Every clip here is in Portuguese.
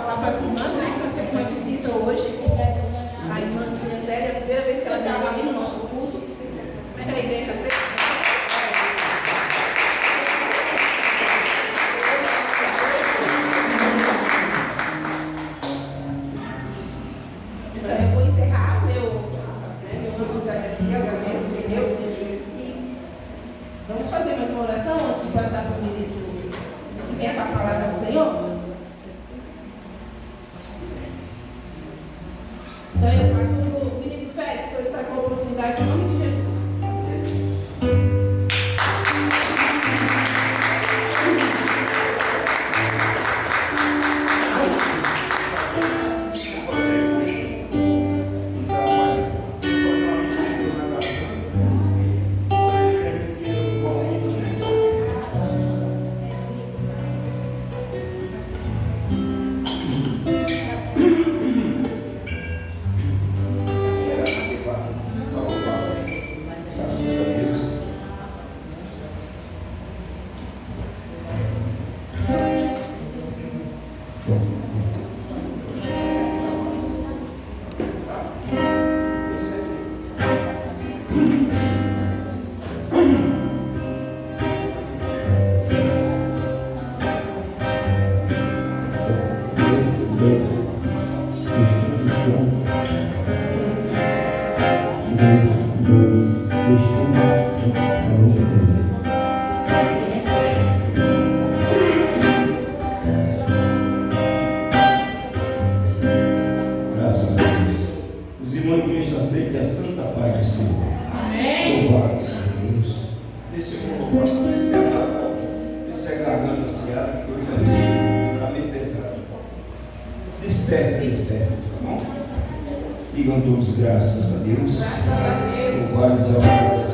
falar para as irmãs, né, que nós temos uma visita hoje. A irmãzinha Zélia, a primeira vez que ela estava aqui no nosso culto. Como é que a igreja sempre? Então eu vou encerrar meu oportunidade aqui, agradeço a Deus e vamos fazer mais uma oração antes de passar para o ministro que venha com a palavra do Senhor. Então eu passo para o ministro Félix, o senhor está com a oportunidade em nome de Jesus. Digam todos graças a Deus. Graças a Deus. Louvado ao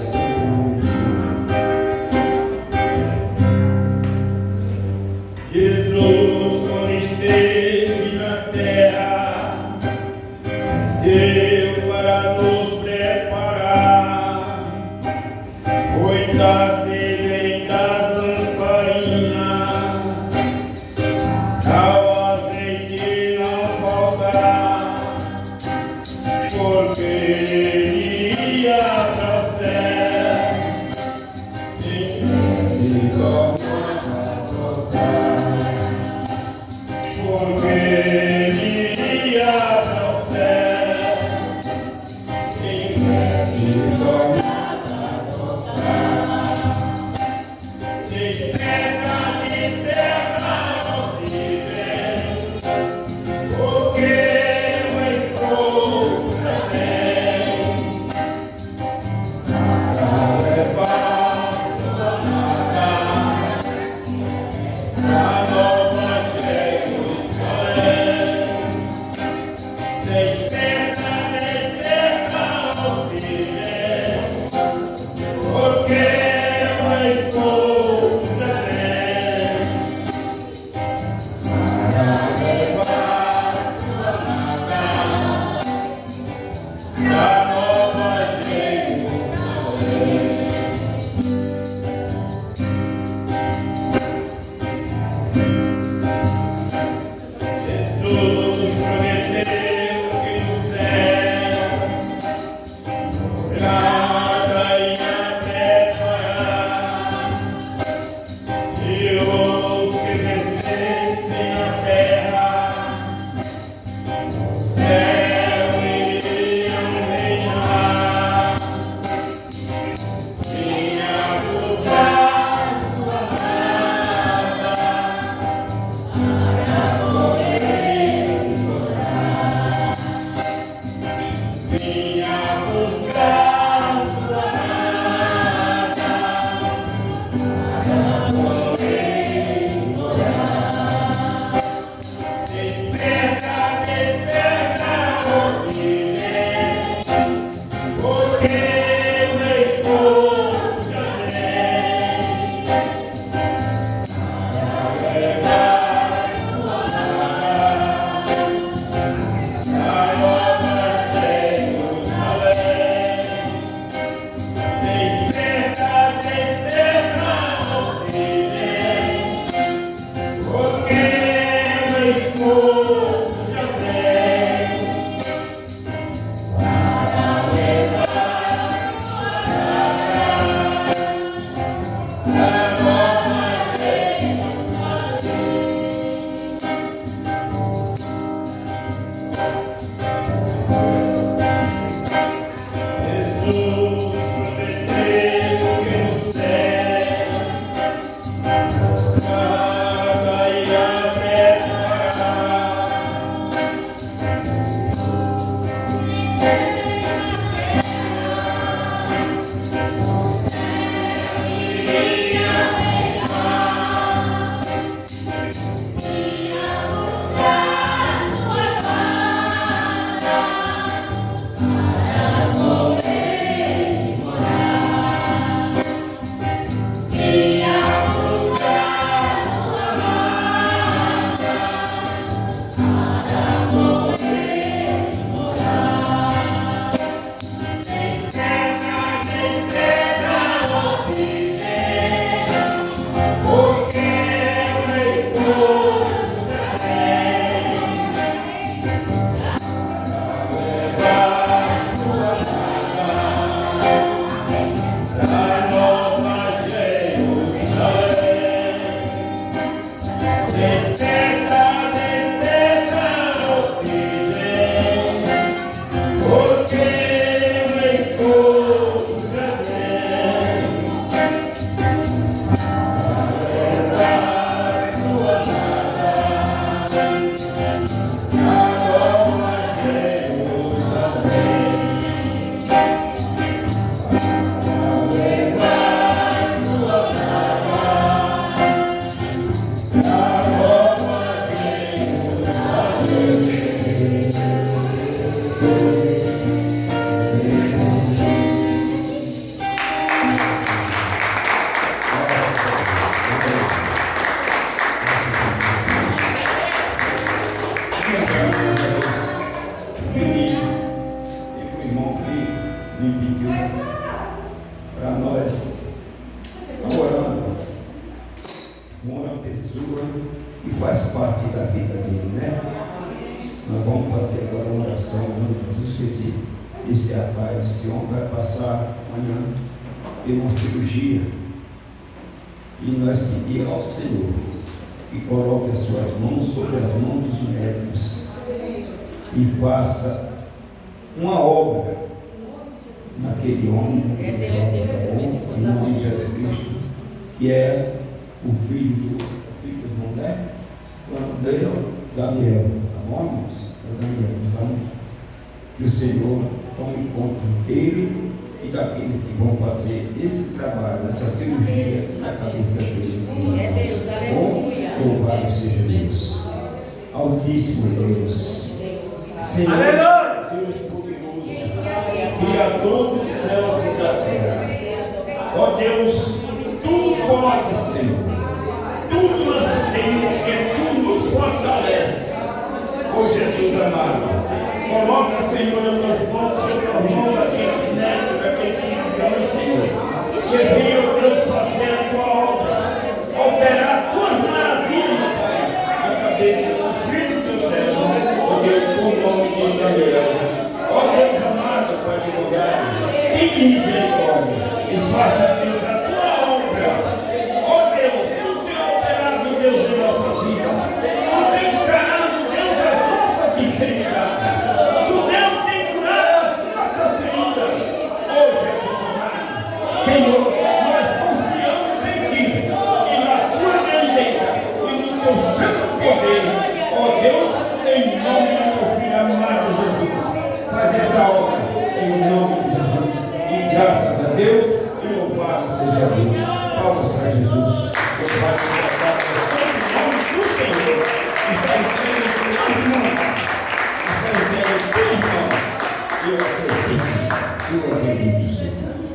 Jesus, quando esteve na terra, deu para nos preparar. Foi da semente das lamparinas, ao azeite não faltará. Porque ele ia para o céu, em porque ele ia para o céu, em Oh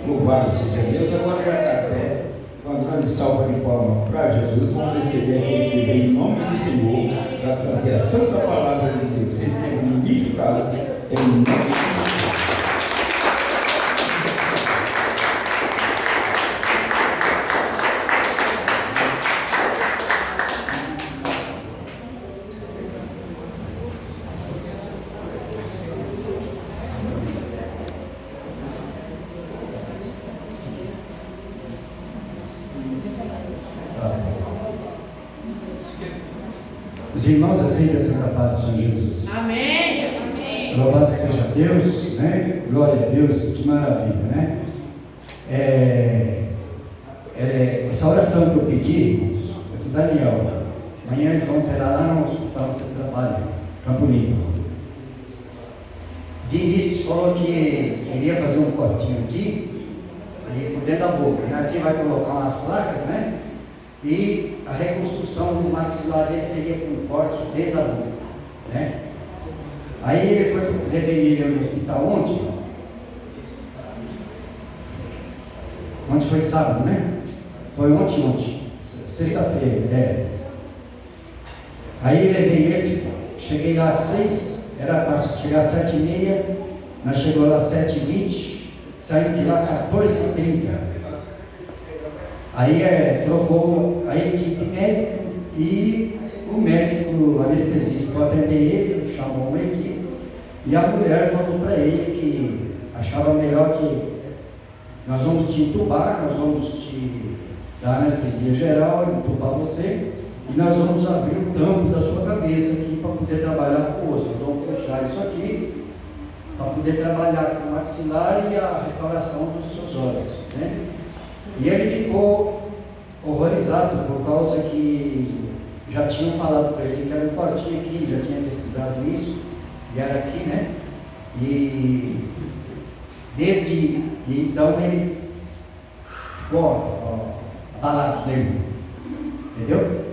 Louvado seja Deus. Agora vai dar pé, uma grande salva de palmas para Jesus. Vamos receber aquele que vem em nome do Senhor para trazer a santa palavra de Deus. Eles são unificados em nome de Jesus. Os irmãos aceitam a Santa Paz do Senhor Jesus. Amém, Jesus. Amém. Louvado seja Deus, né? Glória a Deus, que maravilha, né? Essa oração que eu pedi, é do Daniel. Amanhã eles vão operar lá no hospital do seu trabalho, Campo Limpo. De início falou que queria fazer um cortinho aqui, ali por dentro da boca. Aqui vai colocar umas placas, né? E a reconstrução do maxilar dele seria com um corte dentro da boca, né? Aí levei ele no hospital ontem. Ontem foi sábado, né? Foi ontem. Sexta-feira, Aí levei ele, cheguei lá às 6, era para chegar às 7h30, nós chegou lá às 7h20, saímos de lá 14h30. Aí trocou a equipe médica e o médico anestesista foi atender ele, chamou uma equipe, e a mulher falou para ele que achava melhor que nós vamos te entubar, nós vamos te dar anestesia geral, entubar você, e nós vamos abrir o tampo da sua cabeça aqui para poder trabalhar com o osso. Nós vamos puxar isso aqui para poder trabalhar com o maxilar e a restauração dos seus olhos, né? E ele ficou horrorizado por causa que já tinham falado para ele que era um cortinho aqui, ele já tinha pesquisado isso, e era aqui, né? E desde então ele ficou abalado nele, entendeu?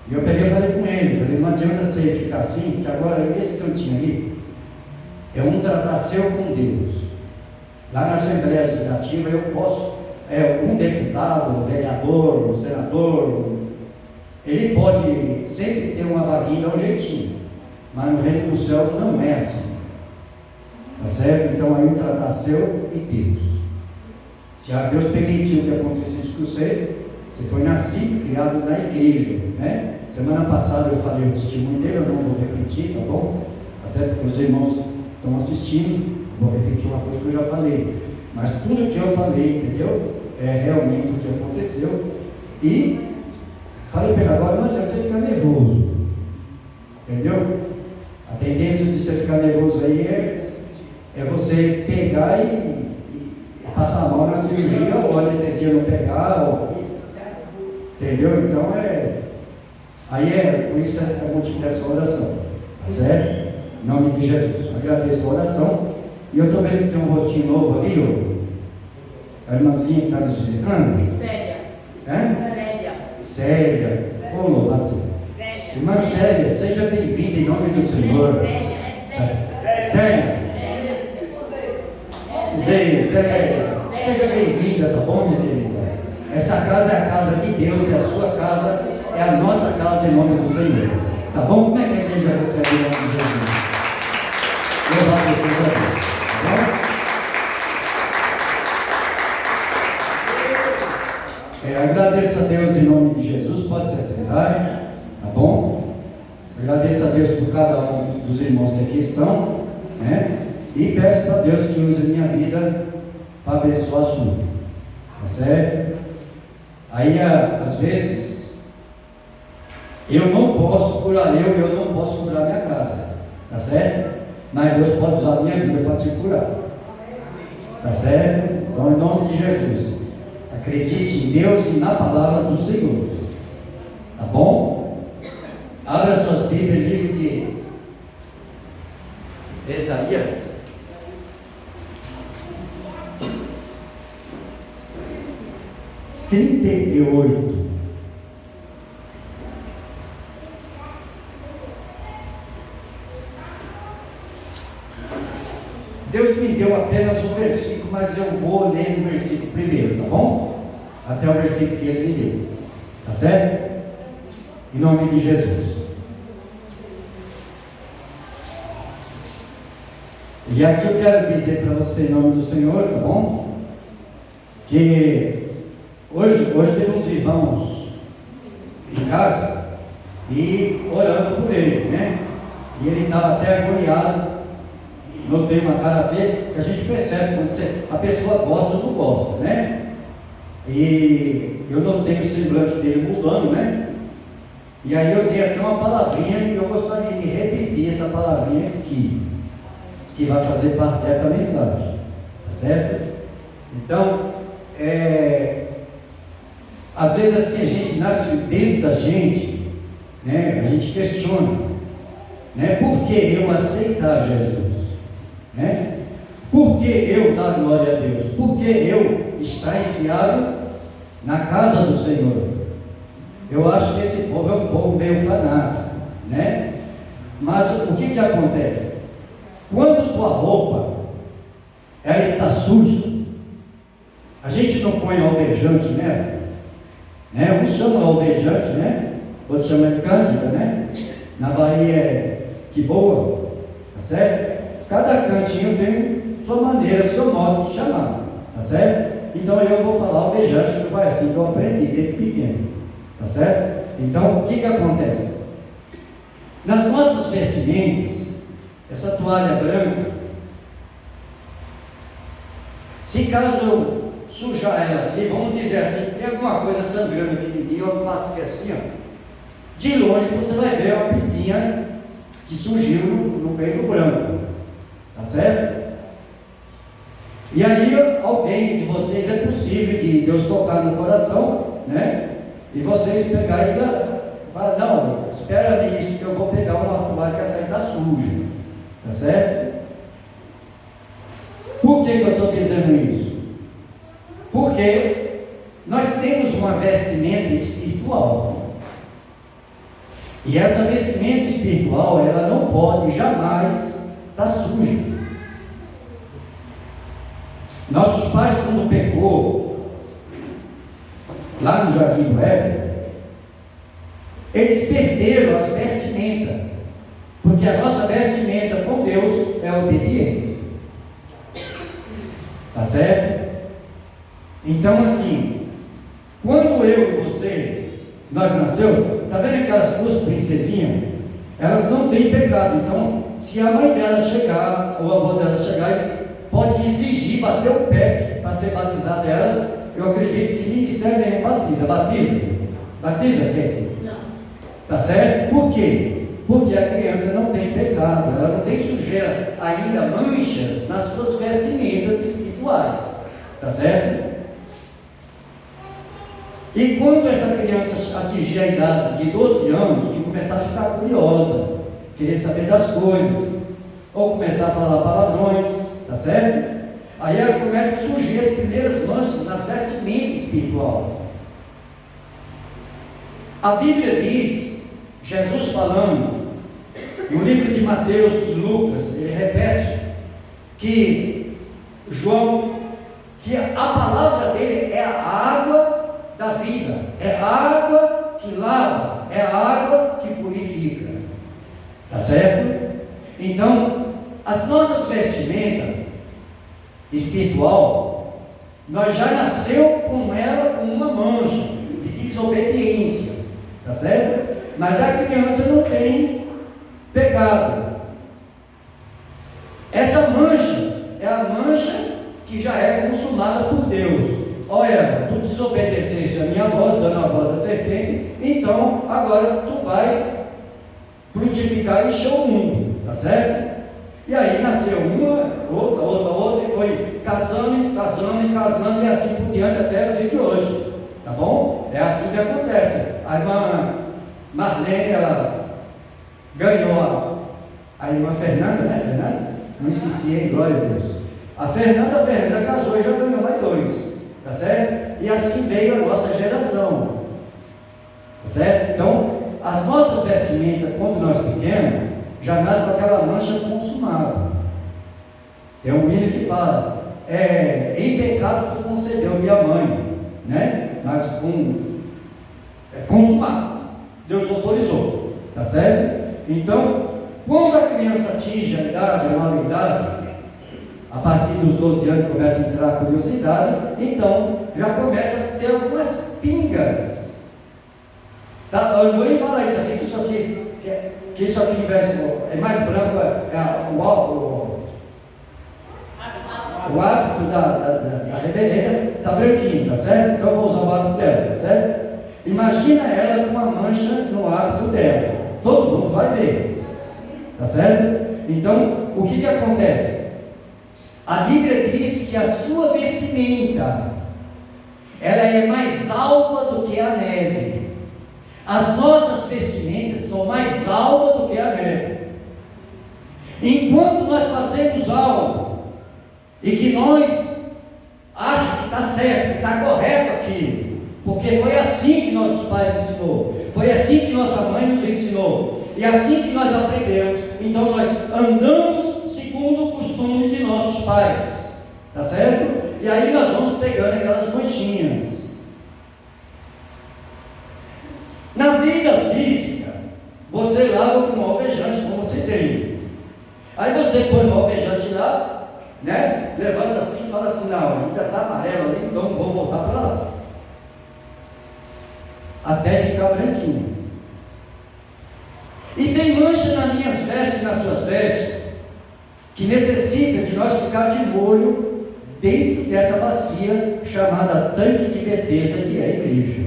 E eu peguei e falei com ele, falei, não adianta você ficar assim, que agora esse cantinho ali é um tratar seu com Deus. Lá na Assembleia Legislativa eu posso, um deputado, um vereador, um senador, ele pode sempre ter uma vaguinha, dá um jeitinho, mas no reino do céu não é assim, tá certo? Então aí um tratar seu e Deus. Se a Deus permitiu que acontecesse isso com você foi nascido, criado na igreja, né? Semana passada eu falei o testemunho dele, eu não vou repetir, tá bom? Até porque os irmãos estão assistindo, vou repetir uma coisa que eu já falei. Mas tudo que eu falei, entendeu? É realmente o que aconteceu. E falei para ele agora, não adianta você ficar nervoso, entendeu? A tendência de você ficar nervoso aí é você pegar e passar mal na cirurgia, ou a anestesia não pegar, entendeu? Então por isso essa motivo dessa oração, tá certo? Em nome de Jesus, eu agradeço a oração. E eu estou vendo que tem um rostinho novo ali, a irmãzinha que está nos visitando. Célia. Célia. Ô, louvado seja. Irmã Célia, seja bem-vinda em nome do Senhor. Célia. Seja bem-vinda, tá bom, minha querida? Essa casa é a casa de Deus e a sua casa é a nossa casa em nome do Senhor. Tá bom? Como é que a igreja recebe em nome de Jesus? Louvado seja Deus. Agradeço a Deus em nome de Jesus. Pode se assentar, tá bom? Agradeço a Deus por cada um dos irmãos que aqui estão, né? E peço para Deus que use a minha vida para abençoar a sua, tá certo? Aí, às vezes, eu não posso curar eu não posso curar minha casa, tá certo? Mas Deus pode usar a minha vida para te curar, tá certo? Então, em nome de Jesus, acredite em Deus e na palavra do Senhor, tá bom? Abra suas Bíblias, livro de Isaías. Deus me deu apenas um versículo, mas eu vou ler o versículo primeiro, tá bom? Até o versículo que ele me deu, tá certo? Em nome de Jesus. E aqui eu quero dizer para você, em nome do Senhor, tá bom? Que hoje temos irmãos em casa e orando por ele, né? E ele estava até agoniado. Notei uma cara dele que a gente percebe quando a pessoa gosta ou não gosta, né? E eu notei o semblante dele mudando, né? E aí eu dei até uma palavrinha e eu gostaria de repetir essa palavrinha aqui, que vai fazer parte dessa mensagem, tá certo? Então, às vezes assim a gente nasce dentro da gente, né? A gente questiona, né? Por que eu aceitar Jesus? Né? Por que eu dar glória a Deus? Por que eu estar enfiado na casa do Senhor? Eu acho que esse povo é um povo meio fanático, né? Mas o que acontece? Quando tua roupa ela está suja, a gente não põe alvejante nela, né? Uns chamam alvejante, né? Outros chamam de cândida, né? Na Bahia é que boa, tá certo? Cada cantinho tem sua maneira, seu modo de chamar, tá certo? Então eu vou falar alvejante, que foi assim que eu aprendi desde pequeno, tá certo? Então o que acontece? Nas nossas vestimentas, essa toalha branca, se caso eu sujar ela aqui, vamos dizer assim, tem alguma coisa sangrando aqui em mim, eu passo que assim, ó, de longe você vai ver uma pintinha que surgiu no peito branco, tá certo? E aí alguém de vocês é possível de Deus tocar no coração, né? E vocês pegarem e falar, não, espera ministro que eu vou pegar uma toalha que essa aí está suja, tá certo? Por que eu estou dizendo isso? Porque nós temos uma vestimenta espiritual. E essa vestimenta espiritual, ela não pode jamais estar suja. Nossos pais, quando pecou, lá no Jardim do Éden, eles perderam as vestimentas, porque a nossa vestimenta com Deus é a obediência. Tá certo? Então assim, quando eu e você, nós nasceu, tá vendo aquelas duas princesinhas? Elas não têm pecado. Então, se a mãe dela chegar, ou a avó dela chegar, pode exigir, bater o pé para ser batizada elas. Eu acredito que ministério nenhum batiza. Batiza, Kate? Não. Tá certo? Por quê? Porque a criança não tem pecado, ela não tem sujeira, ainda manchas nas suas vestimentas espirituais. Tá certo? E quando essa criança atingir a idade de 12 anos, que começar a ficar curiosa, querer saber das coisas, ou começar a falar palavrões, tá certo? Aí ela começa a surgir as primeiras manchas nas vestimentas espirituais. A Bíblia diz, Jesus falando, no livro de Mateus, de Lucas, ele repete, que João, que a palavra dele é a água da vida, é a água que lava, é a água que purifica, tá certo? Então, as nossas vestimentas espiritual, nós já nasceu com ela com uma mancha de desobediência, tá certo? Mas a criança não tem pecado. Essa mancha é a mancha que já é consumada por Deus. Olha, tu desobedeceste a minha voz, dando a voz à serpente, então agora tu vai frutificar e encher o mundo, tá certo? E aí nasceu uma, outra, e foi casando, e assim por diante até o dia de hoje, tá bom? É assim que acontece. A irmã Marlene, ela ganhou a irmã Fernanda, né, Fernanda? Não esqueci, hein? Glória a Deus. A Fernanda casou e já ganhou mais 2. Tá certo? E assim veio a nossa geração, tá certo? Então, as nossas vestimentas, quando nós pequenos, já nascem com aquela mancha consumada. Tem um hino que fala, em pecado tu concedeu minha mãe, né? Mas consumado, Deus autorizou, tá certo? Então, quando a criança atinge a idade, a maioridade, a partir dos 12 anos começa a entrar a curiosidade, então já começa a ter algumas pingas. Tá? Eu não vou nem falar isso aqui, que isso aqui é mais branco, o hábito da reverenda está branquinho, tá certo? Então eu vou usar o hábito dela, tá certo? Imagina ela com uma mancha no hábito dela, todo mundo vai ver, tá certo? Então, o que acontece? A Bíblia diz que a sua vestimenta, ela é mais alva do que a neve. As nossas vestimentas são mais alvas do que a neve. Enquanto nós fazemos algo, e que nós achamos que está certo, que está correto aquilo, porque porque foi assim que nossos pais ensinou, foi assim que nossa mãe nos ensinou, e assim que nós aprendemos. Então nós andamos segundo o costume de nossos pais, tá certo? E aí nós vamos pegando aquelas manchinhas. Na vida física, você lava com alvejante, como você tem. Aí você põe o alvejante lá, né? Levanta assim e fala assim: não, ainda está amarelo ali, então vou voltar para lá, até ficar branquinho. E tem mancha nas minhas vestes, nas suas vestes, que necessita de nós ficar de molho dentro dessa bacia chamada tanque de Betesda, que é a igreja.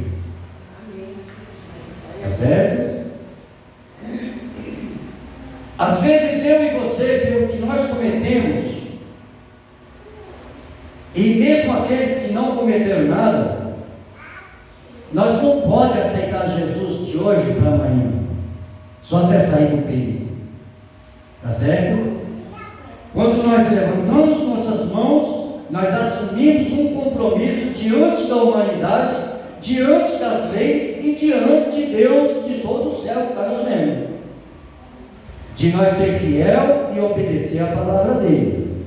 Tá certo? Às vezes eu e você, pelo que nós cometemos, e mesmo aqueles que não cometeram nada, nós não podemos aceitar Jesus de hoje para amanhã, só até sair do perigo. Tá certo? Quando nós levantamos nossas mãos, nós assumimos um compromisso diante da humanidade, diante das leis e diante de Deus, de todo o céu que está nos vendo, de nós ser fiel e obedecer a palavra dele.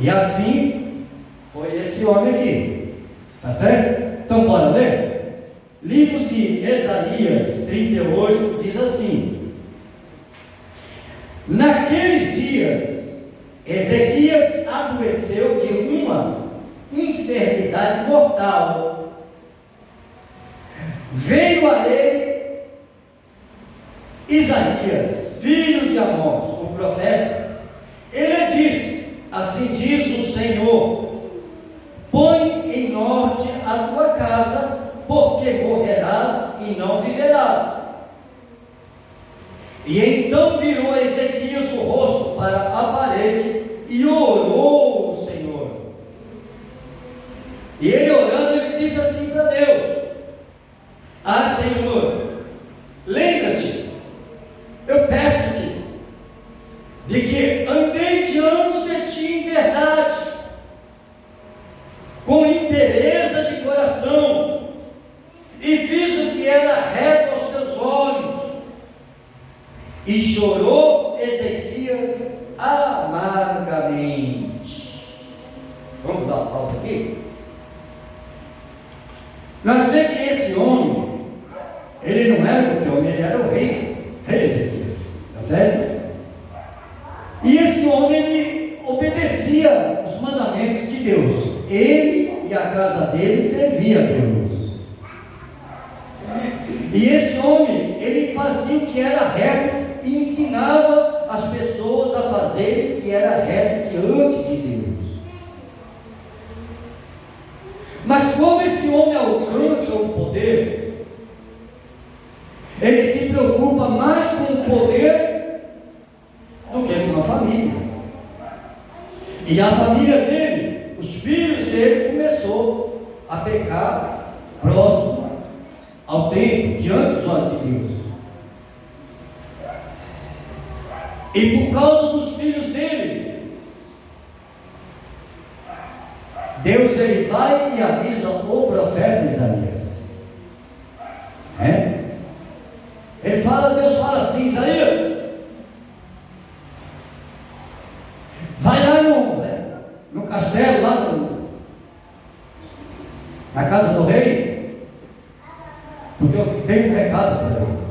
E assim foi esse homem aqui, tá certo? Então bora ler? Livro de Isaías 38 diz assim: naqueles dias Ezequias adoeceu de uma enfermidade mortal. Veio a ele Isaías, filho de Amós, o profeta. Ele disse: assim diz o Senhor, põe em ordem a tua casa, porque morrerás e não viverás. E então virou Ezequias o rosto para a parede e orou ao Senhor. E ele orando, ele disse assim para Deus: ah, Senhor, lembra-te, eu peço-te, de que andei diante de ti em verdade, com inteireza de coração, e fiz o que era reto aos teus olhos. E chorou Ezequias amargamente. Vamos dar uma pausa aqui? Nós vemos que esse homem, ele não era qualquer homem, ele era o rei Ezequias, tá certo? E esse homem, ele obedecia os mandamentos de Deus. Ele e a casa dele servia a Deus. E esse homem, ele fazia o que era reto e ensinava as pessoas a fazerem o que era reto diante de Deus. Mas como esse homem alcança o poder, ele se preocupa mais com o poder do que com a família. E a família dele, os filhos dele, começou a pecar próximo ao templo, diante dos olhos de Deus. E por causa dos filhos dele, Deus ele vai e avisa o profeta Isaías. Ele fala, Deus fala assim: Isaías, vai lá no castelo, lá na casa do rei, porque eu tenho um recado para ele.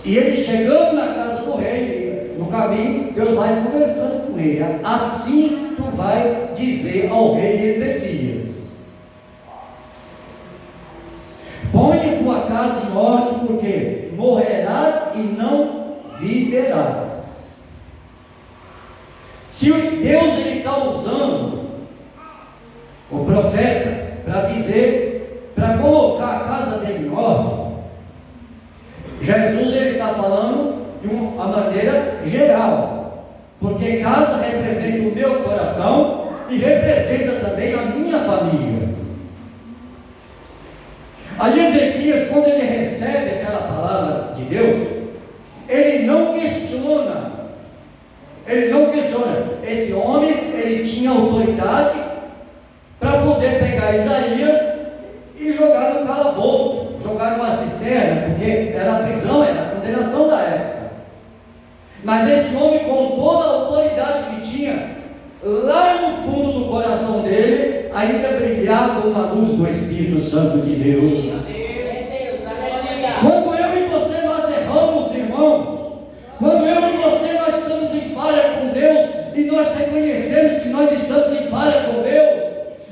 E ele chegando na casa do rei, no caminho, Deus vai conversando com ele. Assim tu vai dizer ao rei Ezequias: põe a tua casa em ordem, porque morrerás e não viverás. Se Deus está usando o profeta para dizer, para colocar a casa dele em ordem, Jesus ele está falando de uma maneira geral, porque casa representa o meu coração e representa também a minha família. Aí Ezequias, quando ele recebe aquela palavra de Deus, ele não questiona. Esse homem, ele tinha autoridade para poder pegar Isaías condenação da época. Mas esse homem, com toda a autoridade que tinha, lá no fundo do coração dele, ainda brilhava uma luz do Espírito Santo de Deus. Quando eu e você nós erramos, irmãos, quando eu e você nós estamos em falha com Deus, e nós reconhecemos que nós estamos em falha com Deus,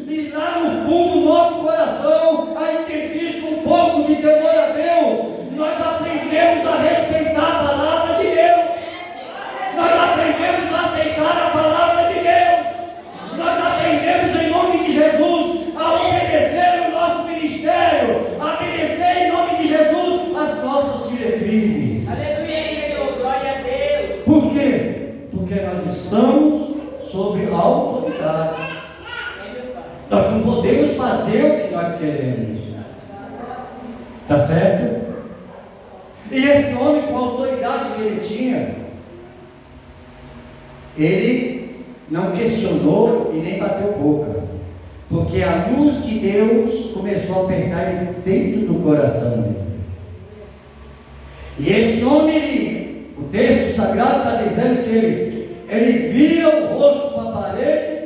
e lá no fundo do nosso coração ainda existe um pouco de temor a Deus, nós aprendemos a respeitar a palavra de Deus, nós aprendemos a aceitar a palavra de Deus, nós aprendemos em nome de Jesus a obedecer o nosso ministério, a obedecer em nome de Jesus as nossas diretrizes. Aleluia, Senhor, glória a Deus. Por quê? Porque nós estamos sob a autoridade. Nós não podemos fazer o que nós queremos. Está certo? E esse homem, com a autoridade que ele tinha, ele não questionou e nem bateu boca, porque a luz de Deus começou a apertar ele dentro do coração dele. E esse homem, o texto sagrado está dizendo que ele vira o rosto para a parede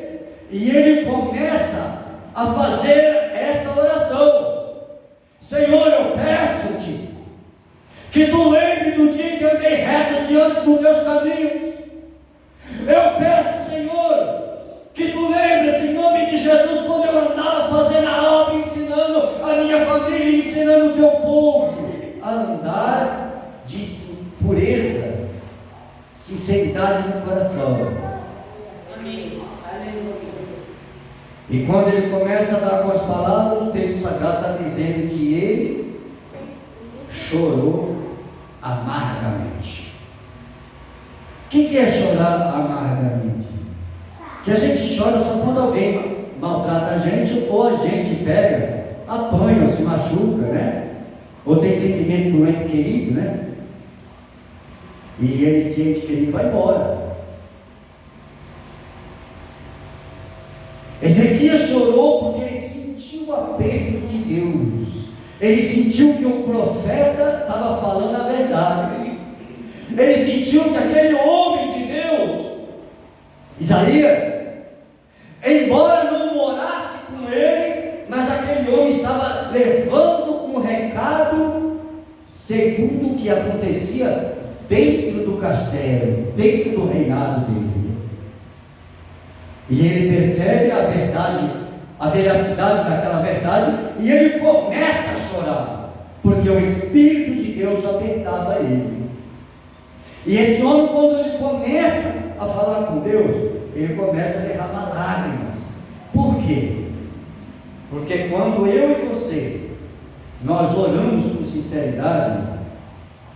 e ele começa a fazer esta oração: Senhor, eu peço-te que tu lembre do dia que eu andei reto diante dos teus caminhos. Eu peço, Senhor, que tu lembres em nome de Jesus, quando eu andava fazendo a obra, ensinando a minha família, ensinando o teu povo a andar de pureza, sinceridade no coração. Amém. E quando ele começa a dar com as palavras, o texto sagrado está dizendo que ele chorou amargamente. O que é chorar amargamente? Que a gente chora só quando alguém maltrata a gente, ou a gente pega, apanha, ou se machuca, né? Ou tem sentimento com o ente querido, né? E esse ente querido vai embora. Ezequias chorou porque ele sentiu o apelo de Deus. Ele sentiu que o profeta estava falando a verdade. Ele sentiu que aquele homem de Deus, Isaías, embora não morasse com ele, mas aquele homem estava levando um recado segundo o que acontecia dentro do castelo, dentro do reinado dele. E ele percebe a verdade, a veracidade daquela verdade, e ele começa a chorar, porque o Espírito de Deus apertava ele. E esse homem, quando ele começa a falar com Deus, ele começa a derramar lágrimas. Por quê? Porque quando eu e você, nós oramos com sinceridade,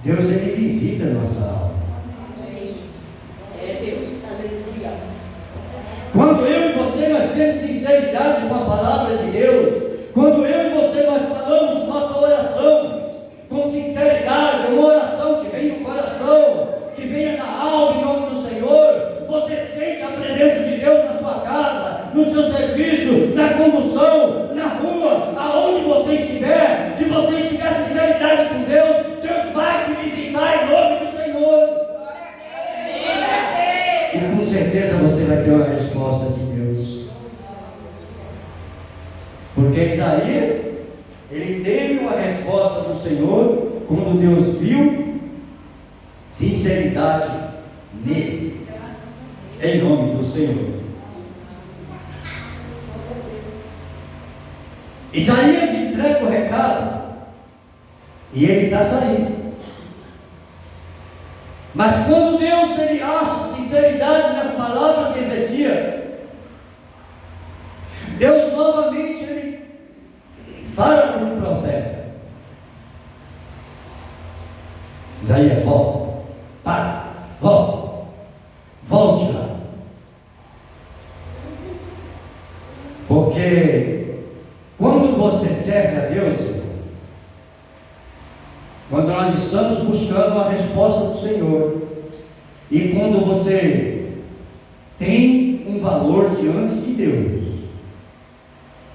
Deus ele visita a nossa alma. É Deus, aleluia. Quando eu e você nós temos sinceridade com a palavra de Deus, quando eu e você nós falamos nossa oração com sinceridade, uma oração que vem do coração, que venha da alma em nome do Senhor, você sente a presença de Deus na sua casa, no seu serviço, na condução, na rua, aonde você estiver, que você tiver sinceridade com Deus, Deus vai te visitar em nome do Senhor. E com certeza você vai ter uma resposta de Deus. Porque Isaías, ele teve uma resposta do Senhor quando Deus viu sinceridade nele, em nome do Senhor. Isaías entrega o recado e ele está saindo. Mas quando Deus ele acha sinceridade nas palavras de Ezequias, Deus novamente ele fala com o profeta: Isaías, volta, para, volte lá. Porque quando você serve a Deus, quando nós estamos buscando a resposta do Senhor, e quando você tem um valor diante de Deus,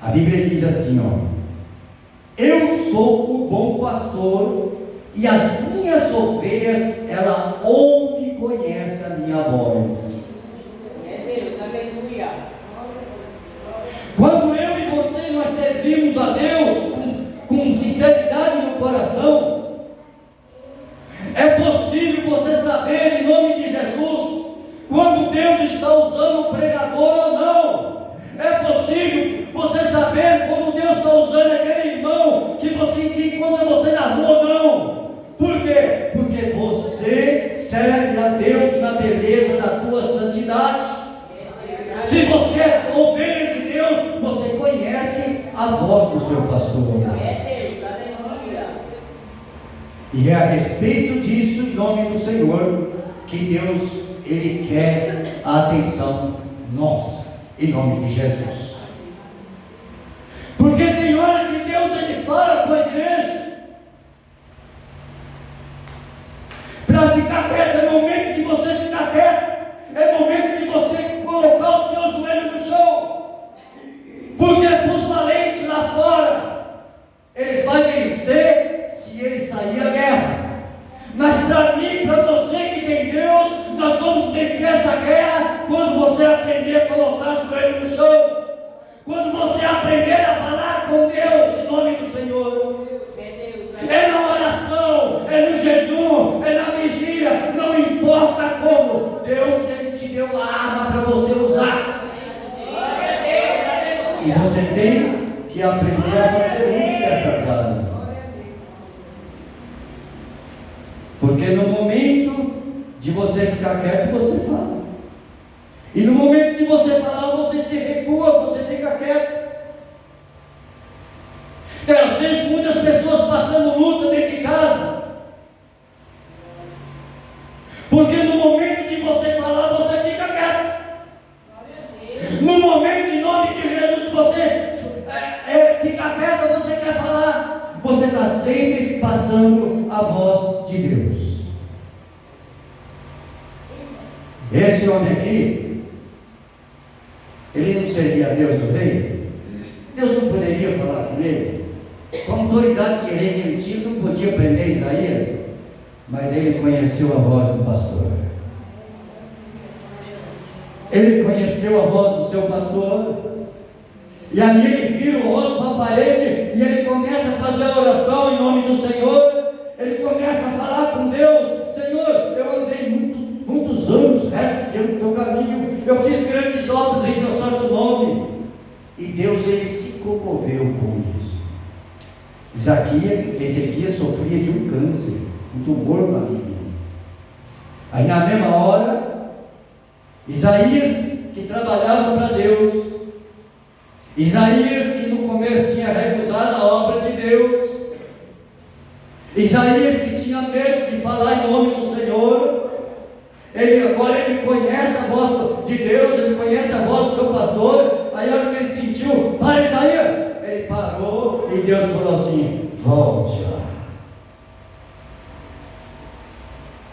a Bíblia diz assim, ó: eu sou o bom pastor, e as minhas ovelhas, ela ouve e conhece a minha voz. É Deus, aleluia. Quando eu e você nós servimos a Deus com sinceridade no coração, é possível você saber, em nome de Jesus, quando Deus está usando o pregador ou não. É possível você saber quando Deus está usando aquele irmão que encontra você na rua ou não. Por quê? Porque você serve a Deus na beleza da tua santidade. Se você é ovelha de Deus, você conhece a voz do seu pastor. É Deus, aleluia. E é a respeito disso, em nome do Senhor, que Deus, Ele quer a atenção nossa, em nome de Jesus. Porque tem hora que Deus, Ele fala com a igreja para ficar quieto. É momento de você ficar quieto. É momento de você colocar o seu joelho no chão. Porque para os valentes lá fora, eles vão vencer se eles saírem à guerra. Mas para mim, para você que tem Deus, nós vamos vencer essa guerra quando você aprender a colocar o joelho no chão. Quando você aprender a falar com Deus em nome do Senhor. É na oração, é no jejum, é na vigília, não importa como. Deus, Ele te deu a arma para você usar. E você tem que aprender a fazer uso dessas armas. Porque no momento de você ficar quieto, você fala. E no momento de você falar, você se recua, você fica quieto. Tem às vezes muitas pessoas passando luta dentro de casa. Porque no momento de você falar, você fica quieto. No momento, em nome de Jesus, de você ficar quieto, você quer falar. Você está sempre passando a voz de Deus. Esse homem aqui, ele não servia a Deus o rei? Deus não poderia falar com ele? Com a autoridade de rei que ele tinha, não podia prender Isaías? Mas ele conheceu a voz do pastor. Ele conheceu a voz do seu pastor. E ali ele vira o rosto para a parede e ele começa a fazer a oração em nome do Senhor. Ele começa a falar com Deus. Senhor, eu andei muitos anos reto diante do teu caminho. Eu fiz grandes obras em teu santo nome. E Deus, ele se comoveu com isso. Ezequias sofria de um câncer, um tumor maligno. Aí na mesma hora, Isaías, que trabalhava para Deus, Isaías, que no começo tinha recusado a obra de Deus, Isaías, que tinha medo de falar em nome do Senhor, agora ele conhece a voz de Deus, ele conhece a voz do seu pastor. Aí a hora que ele sentiu, para Isaías, ele parou e Deus falou assim: volte lá.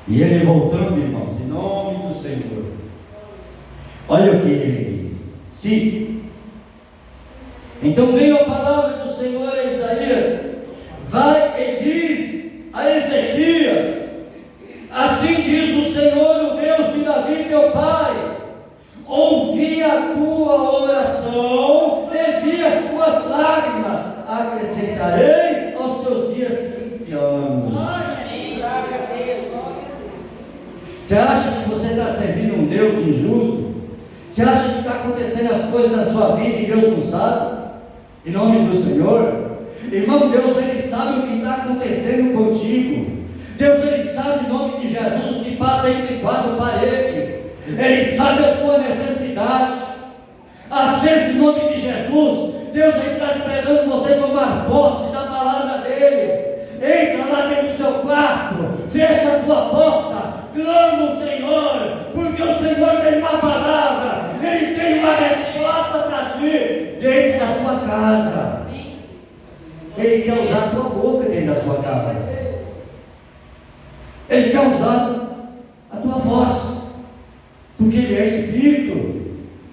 E ele voltando, irmãos, em nome do Senhor, olha o que ele diz. Sim. Então veio a palavra do Senhor a Isaías: vai e diz a Ezequias, assim diz o Senhor, o Deus de Davi teu pai, ouvi a tua oração e vi as tuas lágrimas, acrescentarei aos teus dias 15 anos. Você acha que você está servindo um Deus injusto? Você acha que está acontecendo as coisas na sua vida e Deus não sabe? Em nome do Senhor? Irmão, Deus, Ele sabe o que está acontecendo contigo. Deus, Ele sabe, em nome de Jesus, o que passa entre quatro paredes. Ele sabe a sua necessidade. Às vezes, em nome de Jesus, Deus está esperando você tomar posse da palavra dEle. Entra lá dentro do seu quarto, fecha a tua porta, clama o Senhor, porque o Senhor tem uma palavra, Ele tem uma resposta para ti dentro da sua casa. Ele quer usar a tua boca dentro da sua casa. Ele quer usar a tua voz, porque Ele é Espírito.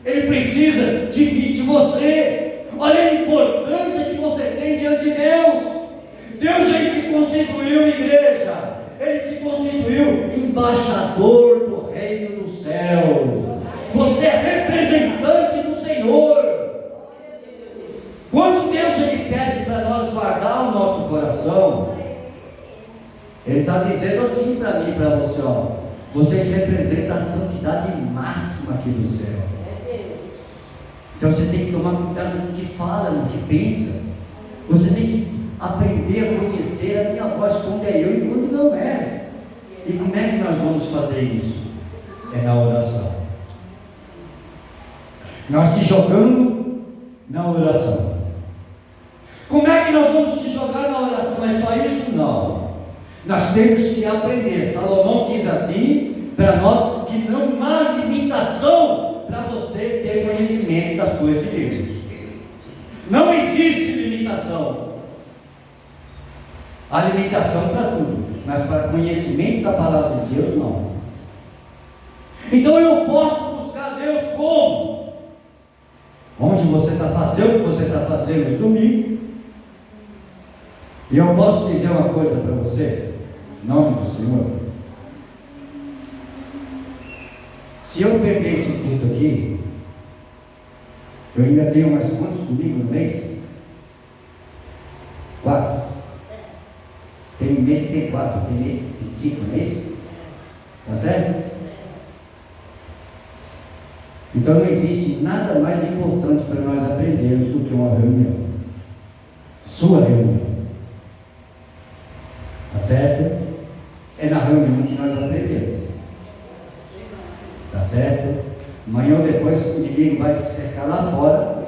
Ele precisa de mim, de você. Olha a importância que você tem diante de Deus. Deus, Ele te constituiu igreja, Ele te constituiu embaixador do reino do céu. Você é representante do Senhor. Quando Deus Ele pede para nós guardar o nosso coração, Ele está dizendo assim para mim e para você, ó, vocês representam a santidade máxima aqui do céu. Então você tem que tomar cuidado no que fala, no que pensa. Você tem que aprender a conhecer a minha voz, quando é eu e quando não é. E como é que nós vamos fazer isso? É na oração. Nós se jogando na oração. Como é que nós vamos se jogar na oração? É só isso? Não. Nós temos que aprender. Salomão diz assim para nós que não há limitação para você ter conhecimento das coisas de Deus. Não existe limitação. Há limitação para tudo, mas para conhecimento da palavra de Deus não. Então eu posso buscar Deus como? Onde você está fazendo o que você está fazendo no domingo. E eu posso dizer uma coisa para você, em nome do Senhor. Se eu perder esse culto aqui, eu ainda tenho mais quantos domingos no mês? 4. Tem mês que tem 4, tem mês que tem 5, não é isso? Tá certo? Então não existe nada mais importante para nós aprendermos do que uma reunião. Sua reunião. Tá certo? É na reunião que nós aprendemos. Tá certo? Amanhã ou depois o inimigo vai te cercar lá fora.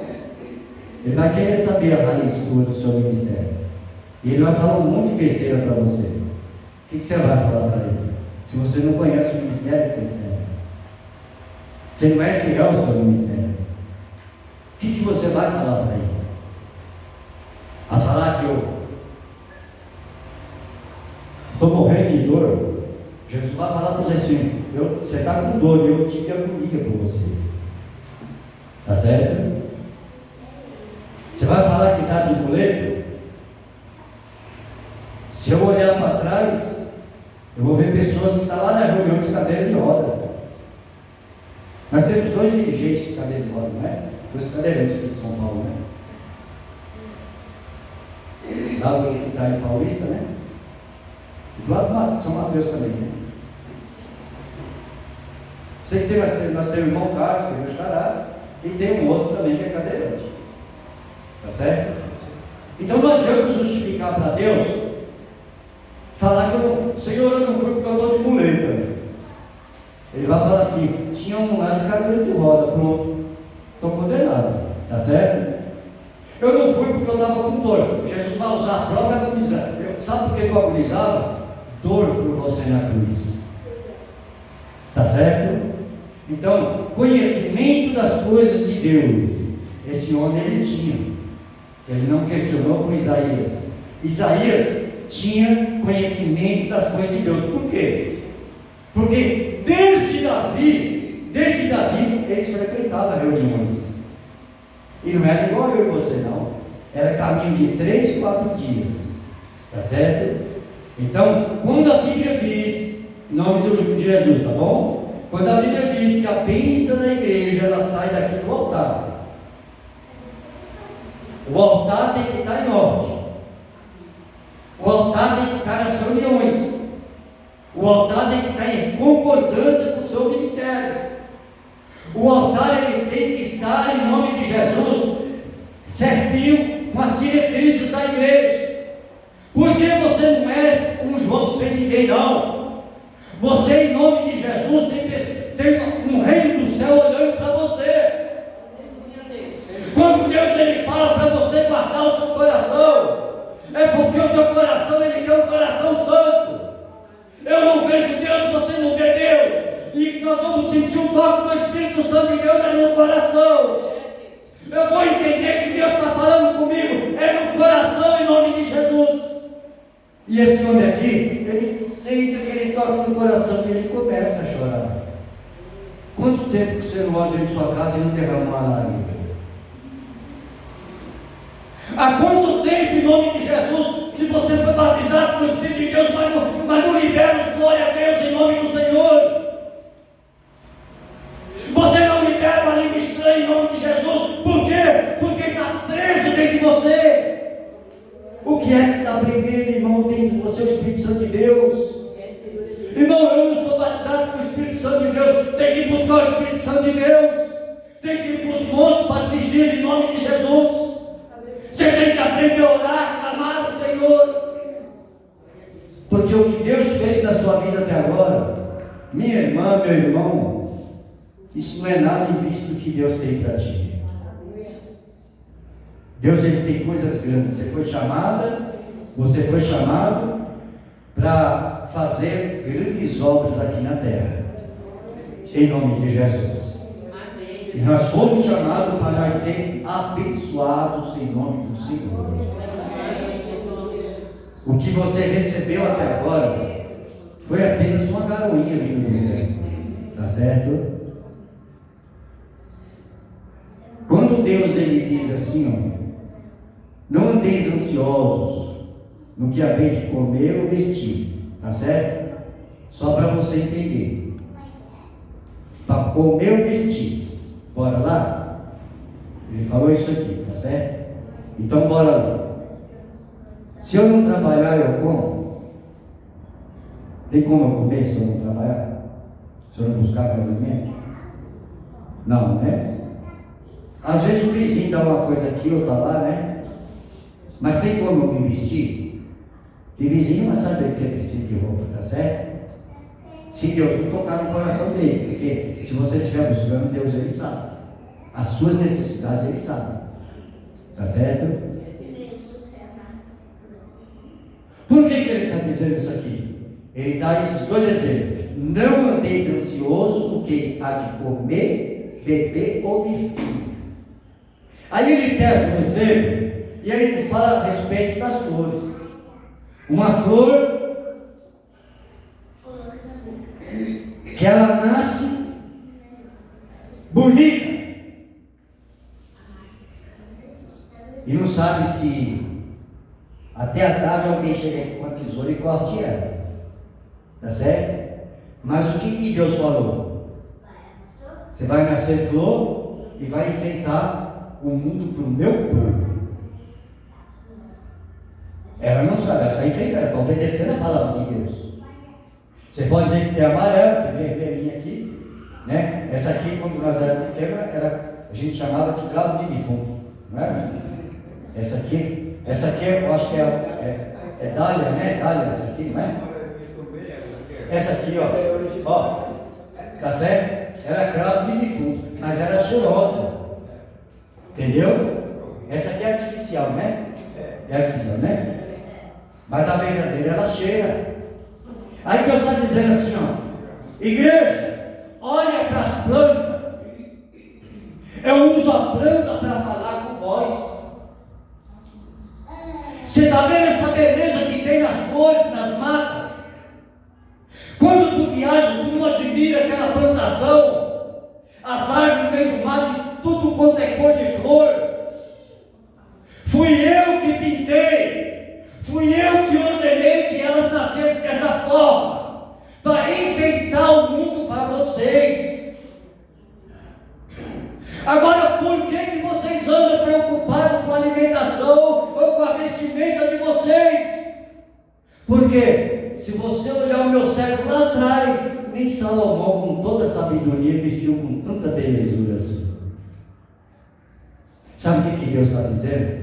Ele vai querer saber a raiz tua do seu ministério. E ele vai falar um monte de besteira para você. O que você vai falar para ele? Se você não conhece o ministério que você serve. Você não é fiel ao seu ministério. O que você vai falar para ele? A falar que eu estou morrendo de dor. Jesus vai falar para você assim: você está com dor e eu tive agonia por você. Tá certo? Você vai falar que está de boleto? Se eu olhar para trás, eu vou ver pessoas que estão lá na reunião de cadeira de roda. Nós temos 2 dirigentes de cadeira de roda, não é? 2 cadeirantes aqui de São Paulo, né? Lá do Itaí Paulista, né? E do lado de São Mateus também, né? Sei que nós temos o irmão Carlos, que é meu xará, e tem um outro também que é cadeirante. Tá certo? Então não adianta justificar para Deus, falar que Senhor, eu não fui porque eu estou de muleta. Ele vai falar assim: tinha um lá de cadeira de roda, pronto, estou condenado. Tá certo? Eu não fui porque eu estava com dor. Jesus vai usar a própria agonizar. Sabe por que eu agonizava? Dor por você na cruz. Tá certo? Então, conhecimento das coisas de Deus, esse homem ele tinha. Ele não questionou com Isaías. Isaías tinha conhecimento das coisas de Deus. Por quê? Porque desde Davi, eles frequentavam reuniões. E não era igual eu e você, não. Era caminho de 3, 4 dias. Tá certo? Então, quando a Bíblia diz, em nome de Jesus, tá bom? Quando a Bíblia diz que a bênção da igreja, ela sai daqui do altar. O altar tem que estar em ordem. O altar tem que estar nas reuniões. O altar tem que estar em concordância com o seu ministério. O altar ele tem que estar, em nome de Jesus, certinho com as diretrizes da igreja. Porque você não é um João sem ninguém, não. Você, em nome de Jesus, tem um reino do céu olhando para você. Quando Deus ele fala para você guardar o seu coração, é porque o teu coração ele quer um coração santo. Eu não vejo Deus, você não vê Deus. E nós vamos sentir o toque do Espírito Santo de Deus é no coração. Eu vou entender que Deus está falando comigo é no coração, em nome de Jesus. E esse homem aqui, ele sente aquele toque no coração e ele começa a chorar. Quanto tempo que você não ora dentro de sua casa e não derrama uma lágrima? Há quanto tempo, em nome de Jesus, que você foi batizado com o Espírito de Deus, mas não libera os glória a Deus em nome do Senhor. Você não libera uma língua estranha em nome de Jesus. Por quê? Porque está preso dentro de você. O que é que está prendendo, irmão, dentro de você? O Espírito Santo de Deus. Irmão, eu não sou batizado com o Espírito Santo de Deus. Tem que buscar o Espírito Santo de Deus. Tem que ir para os montes, para as vigílias em nome de Jesus. Você tem que aprender a orar, clamar ao Senhor. Porque o que Deus fez na sua vida até agora, minha irmã, meu irmão, isso não é nada em vista do que Deus tem para ti. Deus, ele tem coisas grandes. Você foi chamado para fazer grandes obras aqui na terra, em nome de Jesus. E nós fomos chamados para nós ser abençoados em nome do Senhor. O que você recebeu até agora foi apenas uma garoinha vindo do céu, tá certo? Quando Deus ele diz assim, ó, não andeis ansiosos no que haver de comer ou vestir, tá certo? Só para você entender, para comer ou vestir, bora lá? Ele falou isso aqui, tá certo? Então bora lá. Se eu não trabalhar, eu como? Tem como eu comer se eu não trabalhar? Se eu não buscar meu alimento? Não, né? Às vezes o vizinho dá uma coisa aqui, outra lá, né? Mas tem como eu me vestir? E vizinho vai saber que você precisa de roupa, tá certo? Se Deus não tocar no coração dele, porque se você estiver buscando, Deus ele sabe. As suas necessidades ele sabe, tá certo? Por que ele está dizendo isso aqui? Ele dá esses dois exemplos. Não andeis ansioso do que há de comer, beber ou vestir. Aí ele pega um exemplo e ele fala a respeito das flores. Uma flor que ela nasce bonita e não sabe se até a tarde alguém chega aqui com a tesoura e corte ela, tá certo? Mas o que Deus falou? Você vai nascer flor e vai enfeitar o mundo para o meu povo. Ela não sabe, ela está enfeitando, ela está obedecendo a palavra de Deus. Você pode ver que tem amarelo, tem vermelhinha aqui, né? Essa aqui, quando nós éramos pequenos, a gente chamava de cravo de defunto, não é? Essa aqui eu acho que é dália, né? Dália, essa aqui, não é? Essa aqui, ó, tá certo? Era cravo de defunto, mas era cheirosa, entendeu? Essa aqui é artificial, né? É artificial, né? Mas a verdadeira ela cheira. Aí Deus está dizendo assim, ó, igreja, olha para as plantas. Eu uso a planta para falar com vós. Você está vendo essa beleza que tem nas flores, nas matas? Quando tu viaja, tu não admira aquela plantação, as árvores no meio do mato, tudo quanto é cor de flor. Fui eu que pintei, fui eu que ordenei que elas nascessem dessa forma, para enfeitar o mundo para vocês. Agora, por que vocês andam preocupados com a alimentação ou com a vestimenta de vocês? Porque se você olhar o meu servo lá atrás, nem Salomão, com toda a sabedoria, vestiu com tanta belezura assim. Sabe o que Deus está dizendo?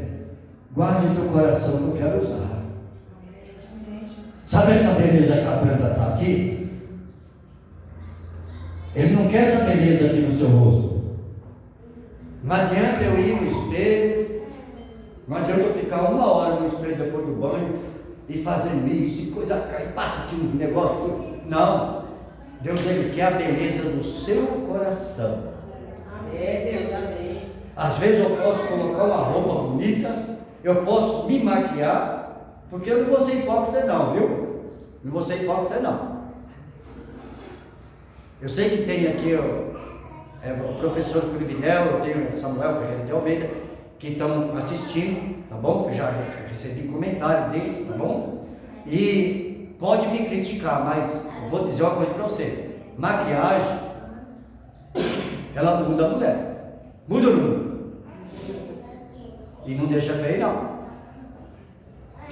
Guarde o teu coração que eu quero usar. Sabe essa beleza que a planta está aqui? Ele não quer essa beleza aqui no seu rosto. Não adianta eu ir no espelho, não adianta eu ficar 1 hora no espelho depois do banho e fazer isso e coisa, e passa aqui no negócio. Não. Deus ele quer a beleza do seu coração. É, Deus, amém. Às vezes eu posso colocar uma roupa bonita, eu posso me maquiar, porque eu não vou ser hipócrita não, viu? Não vou ser hipócrita não. Eu sei que tem aqui o professor Cruvinel, eu tenho o Samuel Ferreira de Almeida, que estão assistindo, tá bom? Que eu já recebi comentário deles, tá bom? E pode me criticar, mas eu vou dizer uma coisa para você: maquiagem, ela muda a mulher, muda ou não muda? E não deixa feio, não.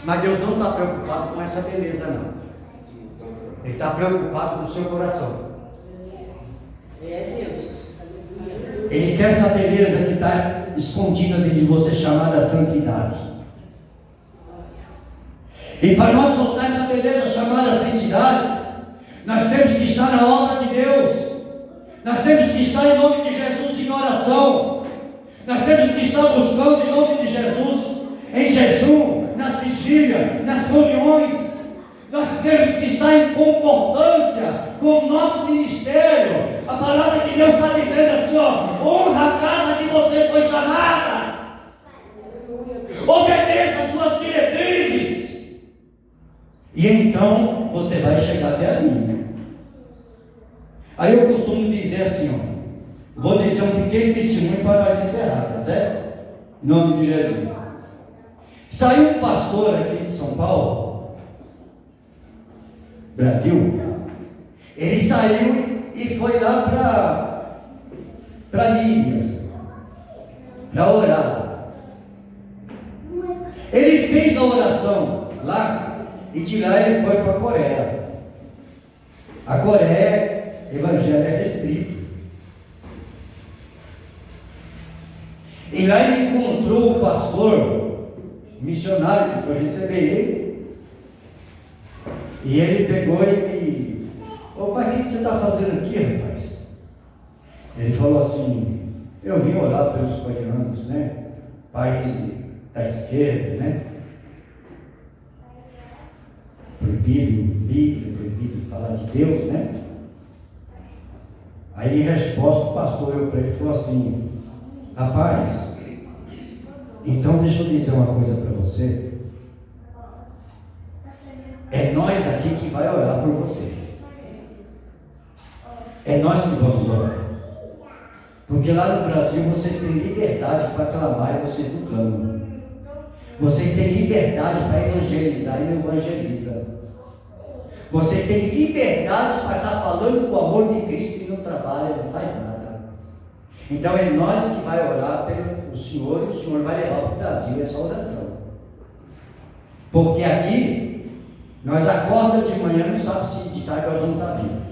Mas Deus não está preocupado com essa beleza, não. Ele está preocupado com o seu coração. É Deus. Ele quer essa beleza que está escondida dentro de você, chamada santidade. E para nós soltar essa beleza chamada santidade, nós temos que estar na obra de Deus. Nós temos que estar em nome de Jesus em oração. Nós temos que estar buscando em nome de Jesus em jejum, nas vigílias, nas reuniões. Nós temos que estar em concordância com o nosso ministério. A palavra de Deus está dizendo assim, ó: honra a casa que você foi chamada, obedeça às suas diretrizes, e então você vai chegar até a mim. Aí eu costumo dizer assim, ó, vou dizer um pequeno testemunho para nós encerrar, tá certo? Em nome de Jesus. Saiu um pastor aqui de São Paulo, Brasil. Ele saiu e foi lá para Líbia, para orar. Ele fez a oração lá, e de lá ele foi para a Coreia. A Coreia, evangelho é restrito. E lá ele encontrou o pastor missionário que foi receber ele. E ele pegou e pai, o que você está fazendo aqui, rapaz? Ele falou assim: eu vim orar pelos coreanos, né? País da esquerda, né? Proibido Bíblia, proibido falar de Deus, né? Aí em resposta o pastor olhou para ele e falou assim: rapaz, então deixa eu dizer uma coisa para você. É nós aqui que vai orar por vocês. É nós que vamos orar. Porque lá no Brasil vocês têm liberdade para clamar e vocês não clamam. Vocês têm liberdade para evangelizar e não evangelizam. Vocês têm liberdade para estar falando com o amor de Cristo e não trabalha, não faz nada. Então é nós que vai orar pelo Senhor, e o Senhor vai levar para o Brasil essa oração. Porque aqui nós acordamos de manhã, não sabe se de tarde nós vamos estar vivos.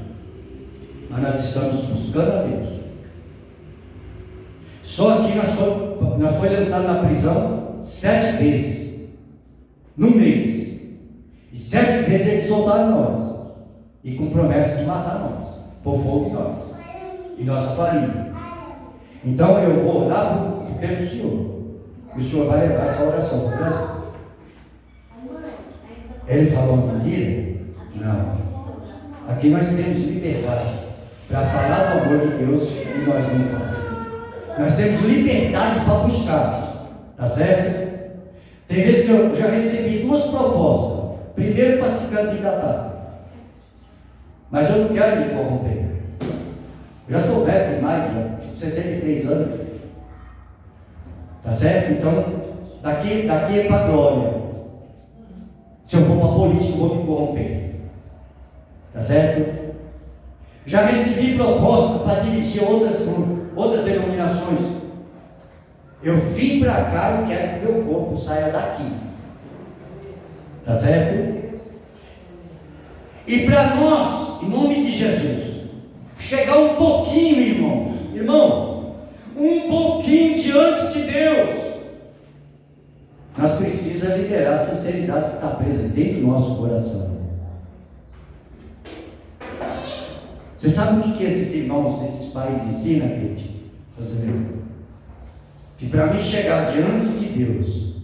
Mas nós estamos buscando a Deus. Só aqui nós fomos lançados na prisão 7 vezes. No mês. E 7 vezes eles soltaram nós. E com promessa de matar nós. Por fogo em nós. E nossa família. Então eu vou orar pelo Senhor. E o Senhor vai levar essa oração para o Brasil. Ele falou mentira? Não. Aqui nós temos liberdade para falar do amor de Deus e nós não falamos. Nós temos liberdade para buscar. Tá certo? Tem vezes que eu já recebi 2 propostas. Primeiro para se candidatar. Mas eu não quero me corromper. Eu já estou velho demais, já 63 anos. Tá certo? Então, daqui é para a glória. Se eu for para a política, eu vou me corromper. Tá certo? Já recebi proposta para dirigir outras denominações. Eu vim para cá e quero que meu corpo saia daqui. Tá certo? E para nós, em nome de Jesus, chegar um pouquinho, irmão, um pouquinho diante de Deus, nós precisamos liberar a sinceridade que está presa dentro do nosso coração. Você sabe o que esses irmãos, esses pais ensinam, gente? Você vê? Que para mim chegar diante de Deus,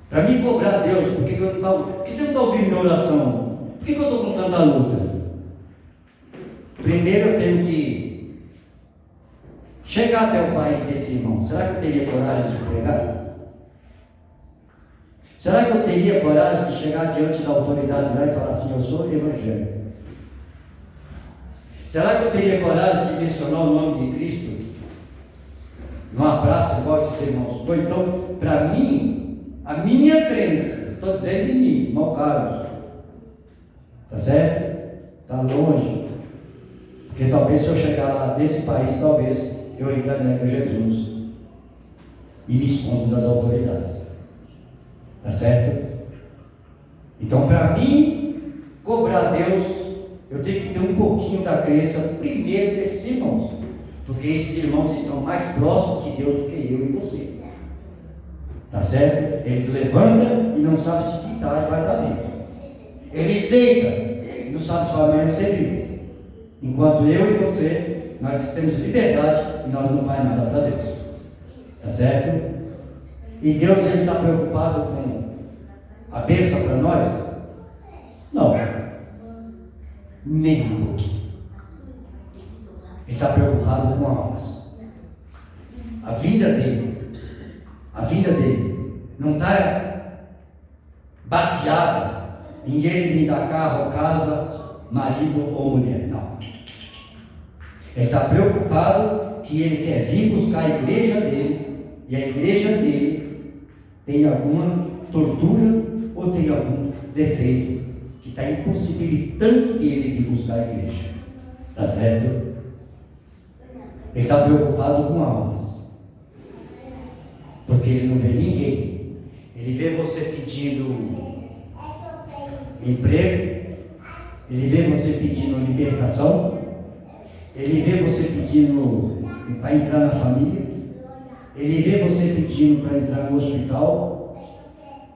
para mim cobrar Deus, por que você não está ouvindo minha oração? Por que eu estou com tanta luta? Primeiro eu tenho que chegar até o país desse irmão. Será que eu teria coragem de pregar? Será que eu teria coragem de chegar diante da autoridade lá e falar assim: eu sou evangélico? Será que eu teria coragem de mencionar o nome de Cristo numa praça igual esses irmãos. Então, para mim, a minha crença, estou dizendo de mim, irmão Carlos, está certo? Está longe. Porque talvez se eu chegar lá nesse país, talvez eu ainda nego Jesus e me escondo das autoridades. Está certo? Então, para mim, cobrar Deus, eu tenho que ter um pouquinho da crença primeiro desses irmãos. Porque esses irmãos estão mais próximos de Deus do que eu e você. Está certo? Eles levantam e não sabem se de tarde vai estar vivo. Eles deitam e não sabem se vai amanhecer vivo. Enquanto eu e você, nós temos liberdade e nós não faz nada para Deus. Está certo? E Deus, Ele está preocupado com a bênção para nós? Não. Nem um pouquinho. Ele está preocupado com almas. A vida dele não está baseada em ele me dar carro, casa, marido ou mulher. Não. Ele está preocupado que ele quer vir buscar a igreja dele, e a igreja dele tem alguma tortura ou tem algum defeito que está impossibilitando ele vir buscar a igreja. Está certo? Ele está preocupado com almas. Porque ele não vê ninguém. Ele vê você pedindo emprego. Ele vê você pedindo libertação. Ele vê você pedindo para entrar na família. Ele vê você pedindo para entrar no hospital.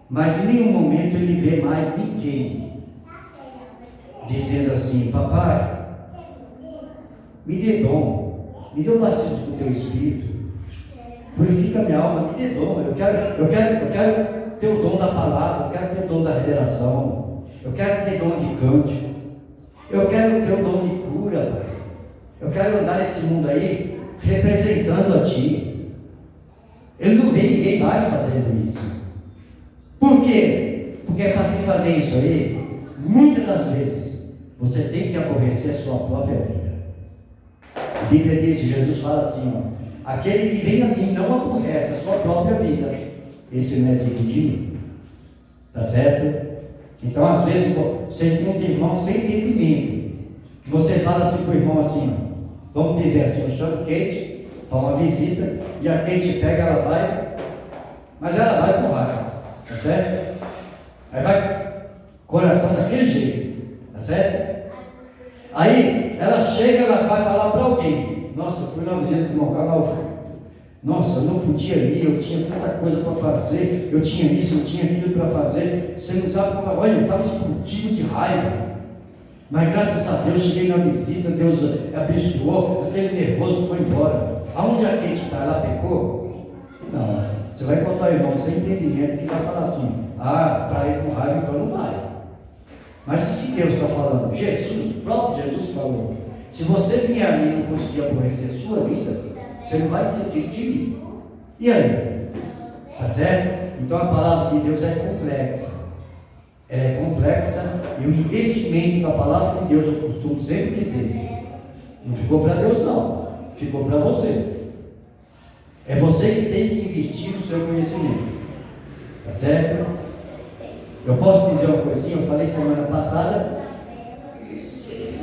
Mas em nenhum momento ele vê mais ninguém dizendo assim: papai, me dê dom, me dê o batismo do teu Espírito, purifica minha alma, me dê dom. Eu quero ter o dom da palavra, eu quero ter o dom da revelação, eu quero ter dom de cântico, eu quero ter o dom de cura, pai. Eu quero andar nesse mundo aí representando a ti. Ele não vê ninguém mais fazendo isso. Por quê? Porque para se fazer isso aí, muitas das vezes você tem que aborrecer a sua própria vida. A Bíblia diz, Jesus fala assim, ó: aquele que vem a mim não aborrece a sua própria vida, esse não é digno de mim. Está certo? Então, às vezes, você encontra irmão sem entendimento, que você fala assim para o irmão assim, ó, vamos dizer assim, eu chamo Kate para uma visita, e a Kate pega, ela vai, mas ela vai com raiva, tá certo? Aí vai, coração daquele jeito, tá certo? Aí, ela chega, ela vai falar para alguém: nossa, eu fui na visita do meu canal, nossa, eu não podia ir, eu tinha tanta coisa para fazer, eu tinha isso, eu tinha aquilo para fazer, você não sabe como, olha, eu estava explodindo de raiva, mas graças a Deus, cheguei na visita, Deus abençoou, aquele nervoso foi embora. Aonde a Kate está? Ela pecou? Não, você vai encontrar o irmão sem entendimento que vai falar assim: ah, para ir com raiva então não vai. Mas se Deus está falando, Jesus, o próprio Jesus falou, se você vier a mim e não conseguir aborrecer a sua vida, você não vai sentir de mim. E aí? Tá certo? Então a palavra de Deus é complexa. Ela é complexa, e o investimento da palavra de Deus, eu costumo sempre dizer, não ficou para Deus não, ficou para você. É você que tem que investir no seu conhecimento. Tá certo? Eu posso dizer uma coisinha, eu falei semana passada,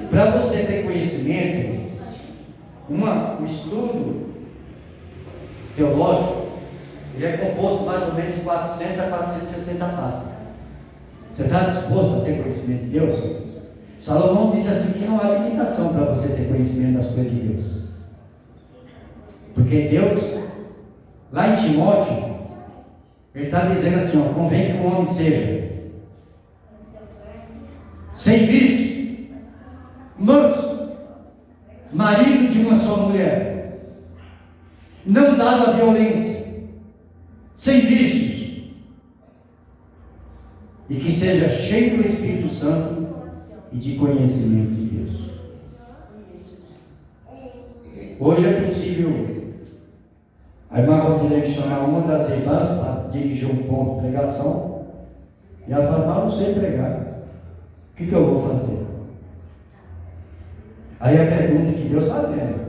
para você ter conhecimento, um estudo teológico, ele é composto mais ou menos de 400 a 460 páginas. Você está disposto a ter conhecimento de Deus? Salomão diz assim que não há limitação para você ter conhecimento das coisas de Deus. Porque Deus, lá em Timóteo, ele está dizendo assim, ó: convém que o homem seja sem vício, manso, marido de uma só mulher, não dado à violência, sem vícios, e que seja cheio do Espírito Santo e de conhecimento de Deus. Hoje é possível a irmã Rosilene chamar uma das irmãs para dirigir um ponto de pregação, e ela fala: não sei pregar, o que eu vou fazer? Aí a pergunta que Deus está vendo: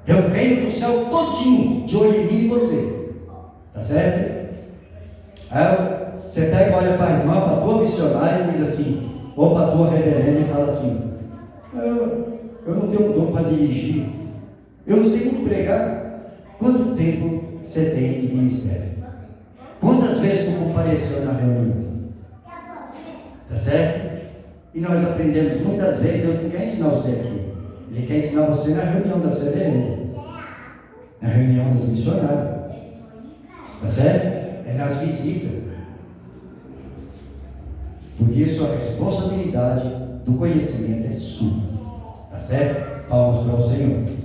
Tem o reino do céu todinho de olho em mim e você. Tá certo? Aí você pega, olha para a irmã, para a tua missionária e diz assim, ou para a tua reverenda e fala assim, eu não tenho dom para dirigir, eu não sei nem pregar. Quanto tempo você tem de ministério? Quantas vezes tu compareceu na reunião? Tá certo? E nós aprendemos muitas vezes, Deus não quer ensinar você aqui. Ele quer ensinar você na reunião da CVM, na reunião dos missionários. Tá certo? É nas visitas. Por isso a responsabilidade do conhecimento é sua. Tá certo? Palmas para o Senhor.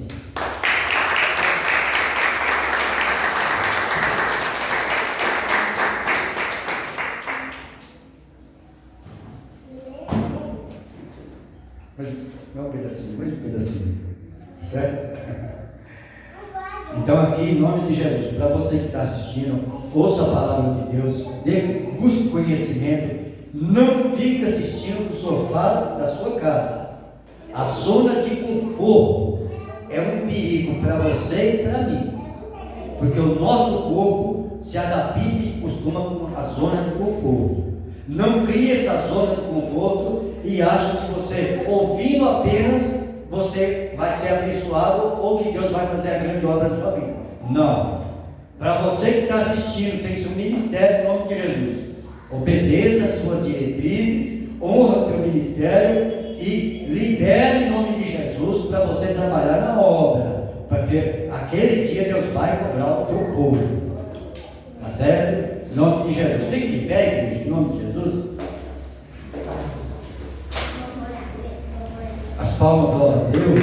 Mais um pedacinho. Certo? Então aqui, em nome de Jesus, para você que está assistindo, ouça a palavra de Deus, busque conhecimento, não fique assistindo do sofá da sua casa. A zona de conforto é um perigo para você e para mim, porque o nosso corpo se adapta e costuma com a zona de conforto. Não crie essa zona de conforto e acha que você, ouvindo apenas, você vai ser abençoado ou que Deus vai fazer a grande obra na sua vida. Não. Para você que está assistindo, tem seu ministério em nome de Jesus. Obedeça as suas diretrizes, honra o teu ministério e libere em nome de Jesus para você trabalhar na obra. Porque aquele dia Deus vai cobrar o teu povo. Tá certo? Em nome de Jesus. Fique de pé, igreja, em nome de Jesus. As palmas, glória a Deus.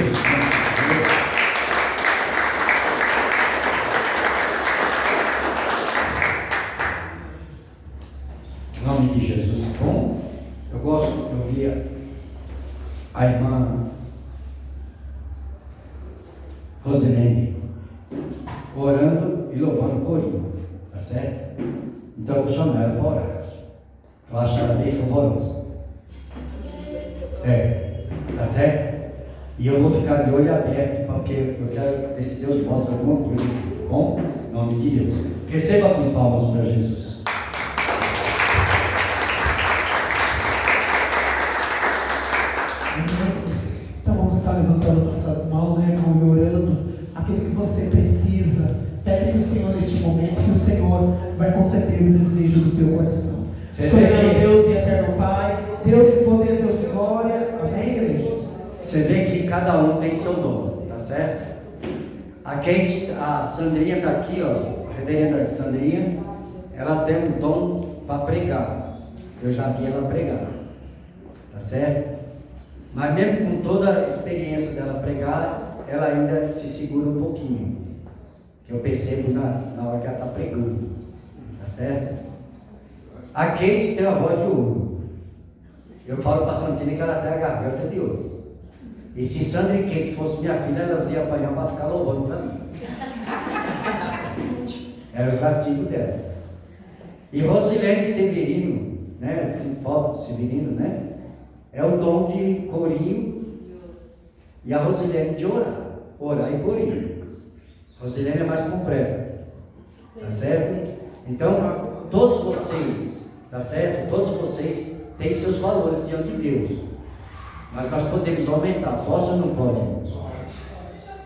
Em nome de Jesus. Bom, eu gosto de ouvir a irmã Rosilene orando e louvando o corinho. Tá certo? Então eu vou chamar ela para orar. Eu acho ela bem favorosa. Tá certo? E eu vou ficar de olho aberto, porque eu quero ver se Deus mostra alguma coisa. Bom? Em nome de Deus. Receba com palmas para Jesus. Então vamos estar levantando nossas mãos, né, irmão, e orando aquilo que você precisa. Pede para o Senhor neste momento, que o Senhor vai conceder o desejo do teu coração. Soberano Deus e eterno Pai, Deus de poder, Deus de glória. Amém, igreja? Você vê que cada um tem seu dom, tá certo? A Sandrinha está aqui, ó, a reverenda Sandrinha, ela tem um dom para pregar. Eu já vi ela pregar, tá certo? Mas mesmo com toda a experiência dela pregar, ela ainda se segura um pouquinho. Eu percebo na hora que ela está pregando, tá certo? A Kate tem a voz de ouro. Eu falo para a Santina que ela tem a garganta de ouro. E se Sandra e Kate fosse minha filha, elas iam apanhar para ficar louvando para mim. Era o castigo dela. E Rosilene Severino, né? Sinfónico Severino, né? É o dom de corinho. E a Rosilene de orar e corinho. Rosilene é mais completa. Tá certo? Então, todos vocês, tá certo? Todos vocês têm seus valores diante de Deus. Mas nós podemos aumentar. Posso ou não pode?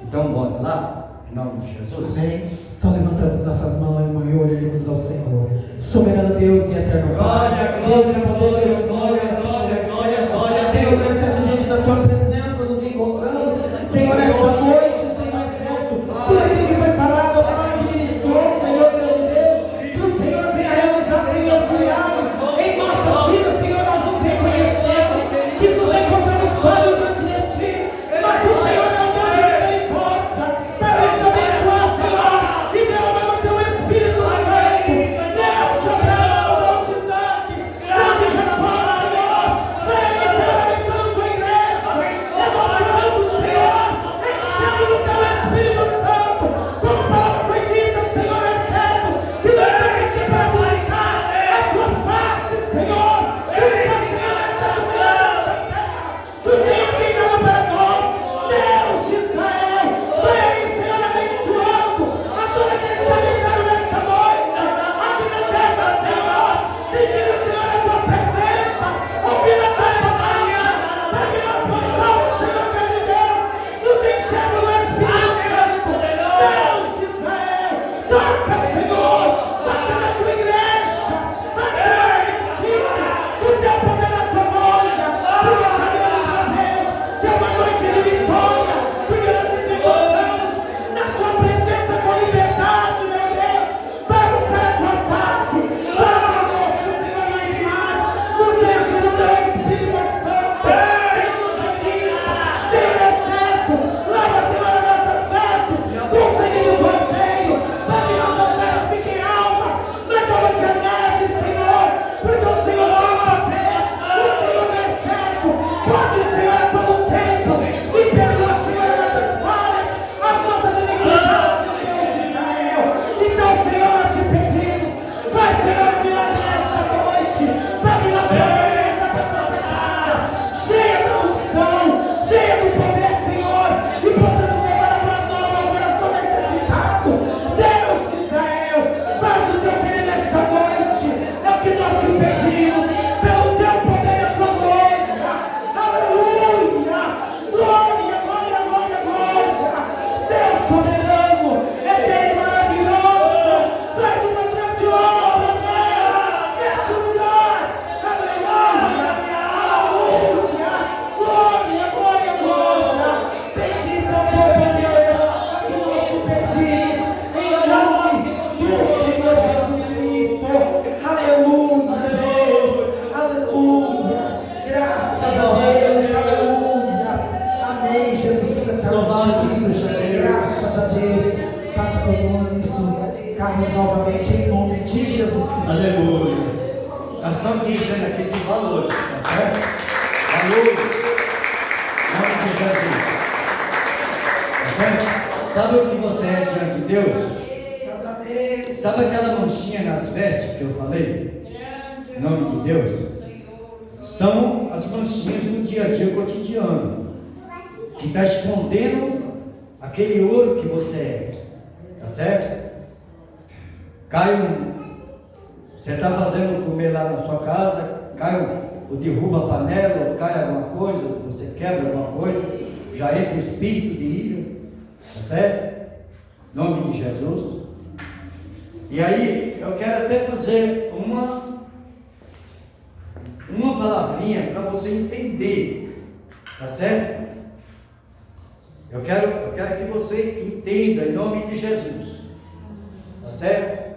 Então, bora lá. Em nome de Jesus. Amém. Então levantamos nossas mãos, irmão, e oremos ao Senhor. Soberano Deus e eterno Pai. Glória. Senhor, preciso diante da tua presença, nos encontrando. Senhor, nessa noite, Senhor, tudo aquilo que foi falado, a palavra que ministrou, Senhor, meu Deus, que o Senhor venha realizar, Senhor, milagres em nossa vida, Senhor, nós nos reconhecemos, que nos encontramos falhos diante de Ti, mas o Senhor é o Deus de misericórdia, para nos abençoar, Senhor, e derramar o Teu Espírito Santo, Deus, Abraão, Deus, Isaac, Deus de Jacó, Senhor, venha, Senhor, abençoando declaramos novamente em nome de Jesus. Aleluia. Nós estamos dizendo aqui de valores, tá certo? Valores. Em nome de Jesus. Tá certo? Sabe o que você é diante de Deus? Sabe aquela manchinha nas vestes que eu falei? Em nome de Deus. São as manchinhas do dia a dia cotidiano, que está escondendo aquele ouro que você é. Tá certo? Você está fazendo comer lá na sua casa, ou derruba a panela, ou cai alguma coisa, você quebra alguma coisa, já entra o espírito de ira, tá certo? Em nome de Jesus. E aí, eu quero até fazer uma palavrinha para você entender, tá certo? Eu quero que você entenda em nome de Jesus, tá certo?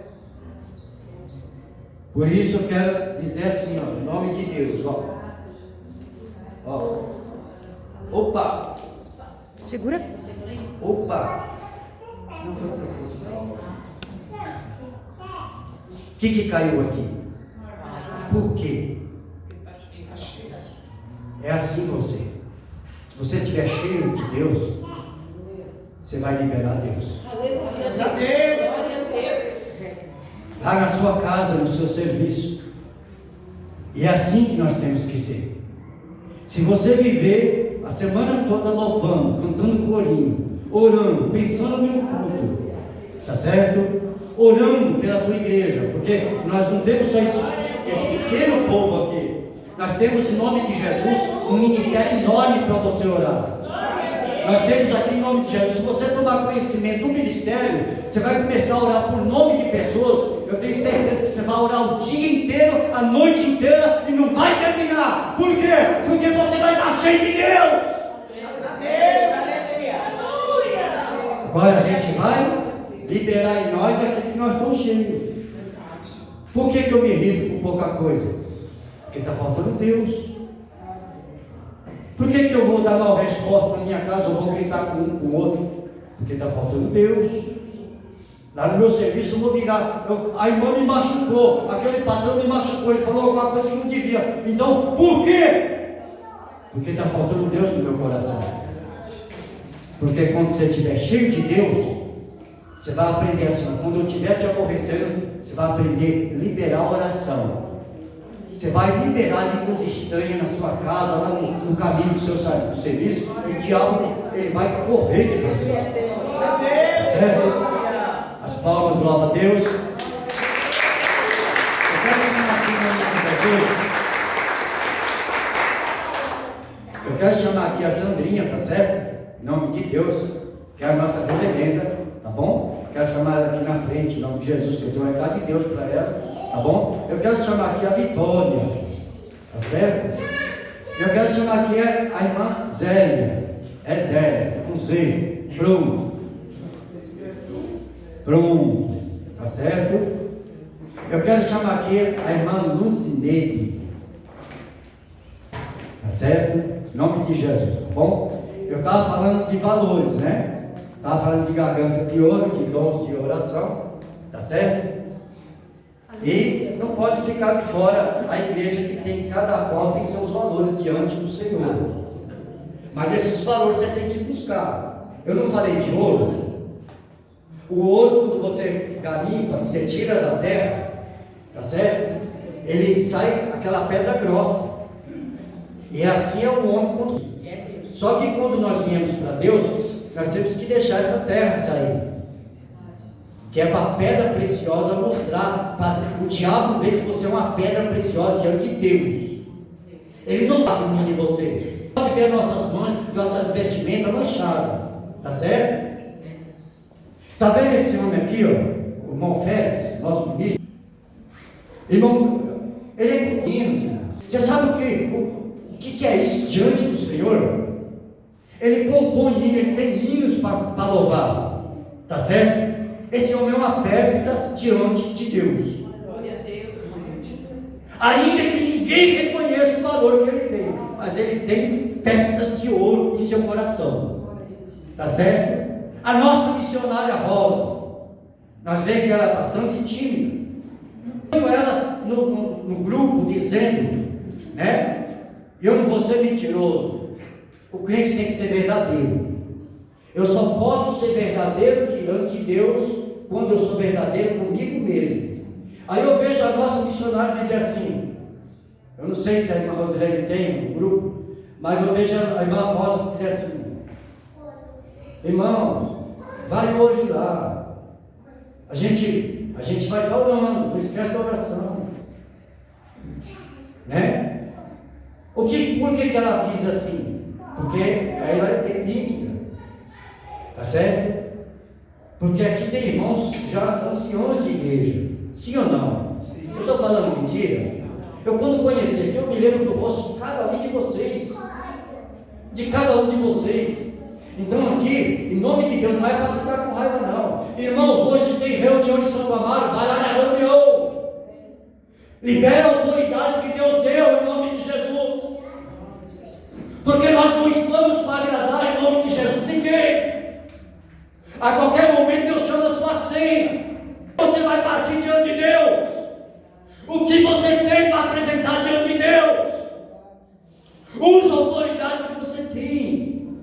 Por isso eu quero dizer assim, ó, em nome de Deus, ó. Opa! Segura. Opa! Não foi o que eu fosse não. O que caiu aqui? Por quê? É assim você. Se você estiver cheio de Deus, você vai liberar Deus. Lá na sua casa, no seu serviço. E é assim que nós temos que ser. Se você viver a semana toda louvando, cantando corinho, orando, pensando no culto, tá certo? Orando pela tua igreja, porque nós não temos só esse pequeno povo aqui. Nós temos, em nome de Jesus, um ministério enorme para você orar. Nós temos aqui, em nome de Jesus, se você tomar conhecimento do ministério, você vai começar a orar por nome de pessoas. Eu tenho certeza que você vai orar o dia inteiro, a noite inteira, e não vai terminar. Por quê? Porque você vai estar cheio de Deus. Agora a gente vai liberar em nós aquilo que nós estamos cheios. Por que eu me irrito com pouca coisa? Porque está faltando Deus. Por que eu vou dar mal resposta na minha casa, eu vou gritar com um com o outro? Porque está faltando Deus. Lá no meu serviço eu vou virar, a irmã me machucou, aquele patrão me machucou, ele falou alguma coisa que não devia. Então, por quê? Porque está faltando Deus no meu coração. Porque quando você estiver cheio de Deus, você vai aprender assim, quando eu estiver te aborrecendo, você vai aprender a liberar a oração. Você vai liberar línguas estranhas na sua casa, lá no caminho do seu serviço, e o diabo, ele vai correr de você. Certo? As palmas, louva a Deus. Eu quero chamar aqui em nome de Deus. Eu quero chamar aqui a Sandrinha, tá certo? Em nome de Deus, que é a nossa reverenda, tá bom? Eu quero chamar ela aqui na frente, em nome de Jesus, que eu tenho um recado de Deus para ela. Tá bom? Eu quero chamar aqui a Vitória, tá certo? Eu quero chamar aqui a irmã Zélia, Zélia, com Z, Prum, tá certo? Eu quero chamar aqui a irmã Lucineide, tá certo? Em nome de Jesus, tá bom? Eu estava falando de valores, né? Estava falando de garganta de ouro, de dons de oração, tá certo? E não pode ficar de fora a igreja, que tem, cada qual tem seus valores diante do Senhor. Mas esses valores você tem que buscar. Eu não falei de ouro. O ouro, quando você garimpa, você tira da terra, tá certo? Ele sai aquela pedra grossa. E assim é o homem quando... Só que quando nós viemos para Deus, nós temos que deixar essa terra sair. Que é para a pedra preciosa mostrar, para o diabo ver que você é uma pedra preciosa diante de Deus. Ele não está dormindo em você. Pode ver nossas mãos, nossas vestimentas manchadas. Tá certo? Está vendo esse homem aqui, ó? O irmão Félix, nosso ministro? Irmão, ele é pequeno. Você sabe o que é isso diante do Senhor? Ele compõe hino, ele tem hinos para louvar. Tá certo? Esse homem é uma pérola diante de Deus. Glória a Deus. Ainda que ninguém reconheça o valor que ele tem, mas ele tem pérolas de ouro em seu coração. Tá certo? A nossa missionária Rosa, Nós vemos que ela é bastante tímida. Ela no grupo dizendo, né? Eu não vou ser mentiroso. O crente tem que ser verdadeiro. Eu só posso ser verdadeiro diante de Deus quando eu sou verdadeiro comigo mesmo. Aí eu vejo a nossa missionária dizer assim, eu não sei se a irmã Rosilene tem um grupo, mas eu vejo a irmã Rosa dizer assim, irmãos, vai hoje lá, a gente vai estar orando, não esquece da oração, né? Por que ela diz assim? Porque ela é tímida, tá certo? Porque aqui tem irmãos já anciões de igreja, sim ou não? Sim. Eu estou falando mentira? Eu quando conheci aqui, eu me lembro do rosto de cada um de vocês, então aqui, em nome de Deus, não é para ficar com raiva não, irmãos, hoje tem reunião em Santo Amaro, vai lá na reunião, libera a autoridade que Deus deu em nome de Jesus, porque nós não estamos para agradar em nome de Jesus ninguém. A qualquer momento Deus chama a sua senha, você vai partir diante de Deus, o que você tem para apresentar diante de Deus, use a autoridade que você tem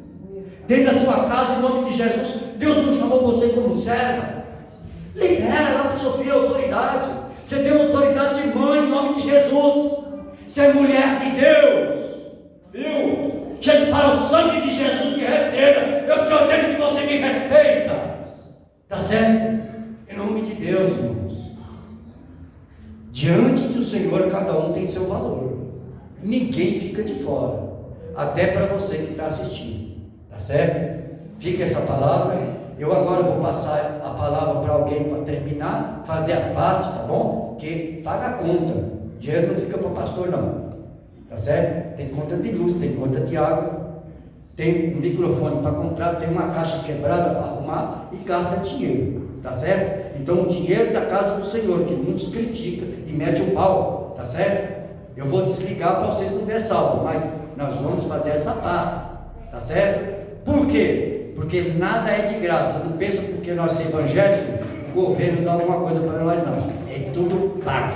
dentro da sua casa em nome de Jesus. Deus não chamou você como serva, libera lá para o seu filho a autoridade. Você tem autoridade de mãe em nome de Jesus, você é mulher de Deus, viu? Chega para o sangue de Jesus te refrega. Eu te ordeno que você me respeita, tá certo? Em nome de Deus, irmãos, diante do Senhor cada um tem seu valor, ninguém fica de fora, até para você que está assistindo, tá certo? Fica essa palavra. Eu agora vou passar a palavra para alguém para terminar, fazer a parte, tá bom? Porque paga a conta, o dinheiro não fica para o pastor não, tá certo? Tem conta de luz, tem conta de água, tem um microfone para comprar, tem uma caixa quebrada para arrumar e gasta dinheiro, tá certo? Então o dinheiro da casa do Senhor, que muitos criticam e mete o pau, tá certo? Eu vou desligar para vocês não ver salvo, mas nós vamos fazer essa parte, tá certo? Por quê? Porque nada é de graça. Não pensa porque nós somos evangélicos, o governo dá alguma coisa para nós não, é tudo pago,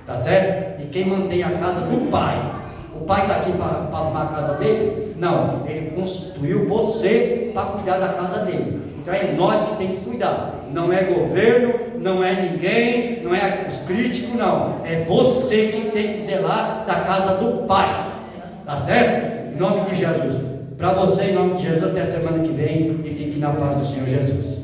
tá certo? E quem mantém a casa do Pai, o Pai está aqui para arrumar a casa dele? Não, ele constituiu você para cuidar da casa dele. Então é nós que tem que cuidar, não é governo, não é ninguém, não é os críticos, não, é você que tem que zelar da casa do Pai, tá certo? Em nome de Jesus, para você, em nome de Jesus, até semana que vem, e fique na paz do Senhor Jesus.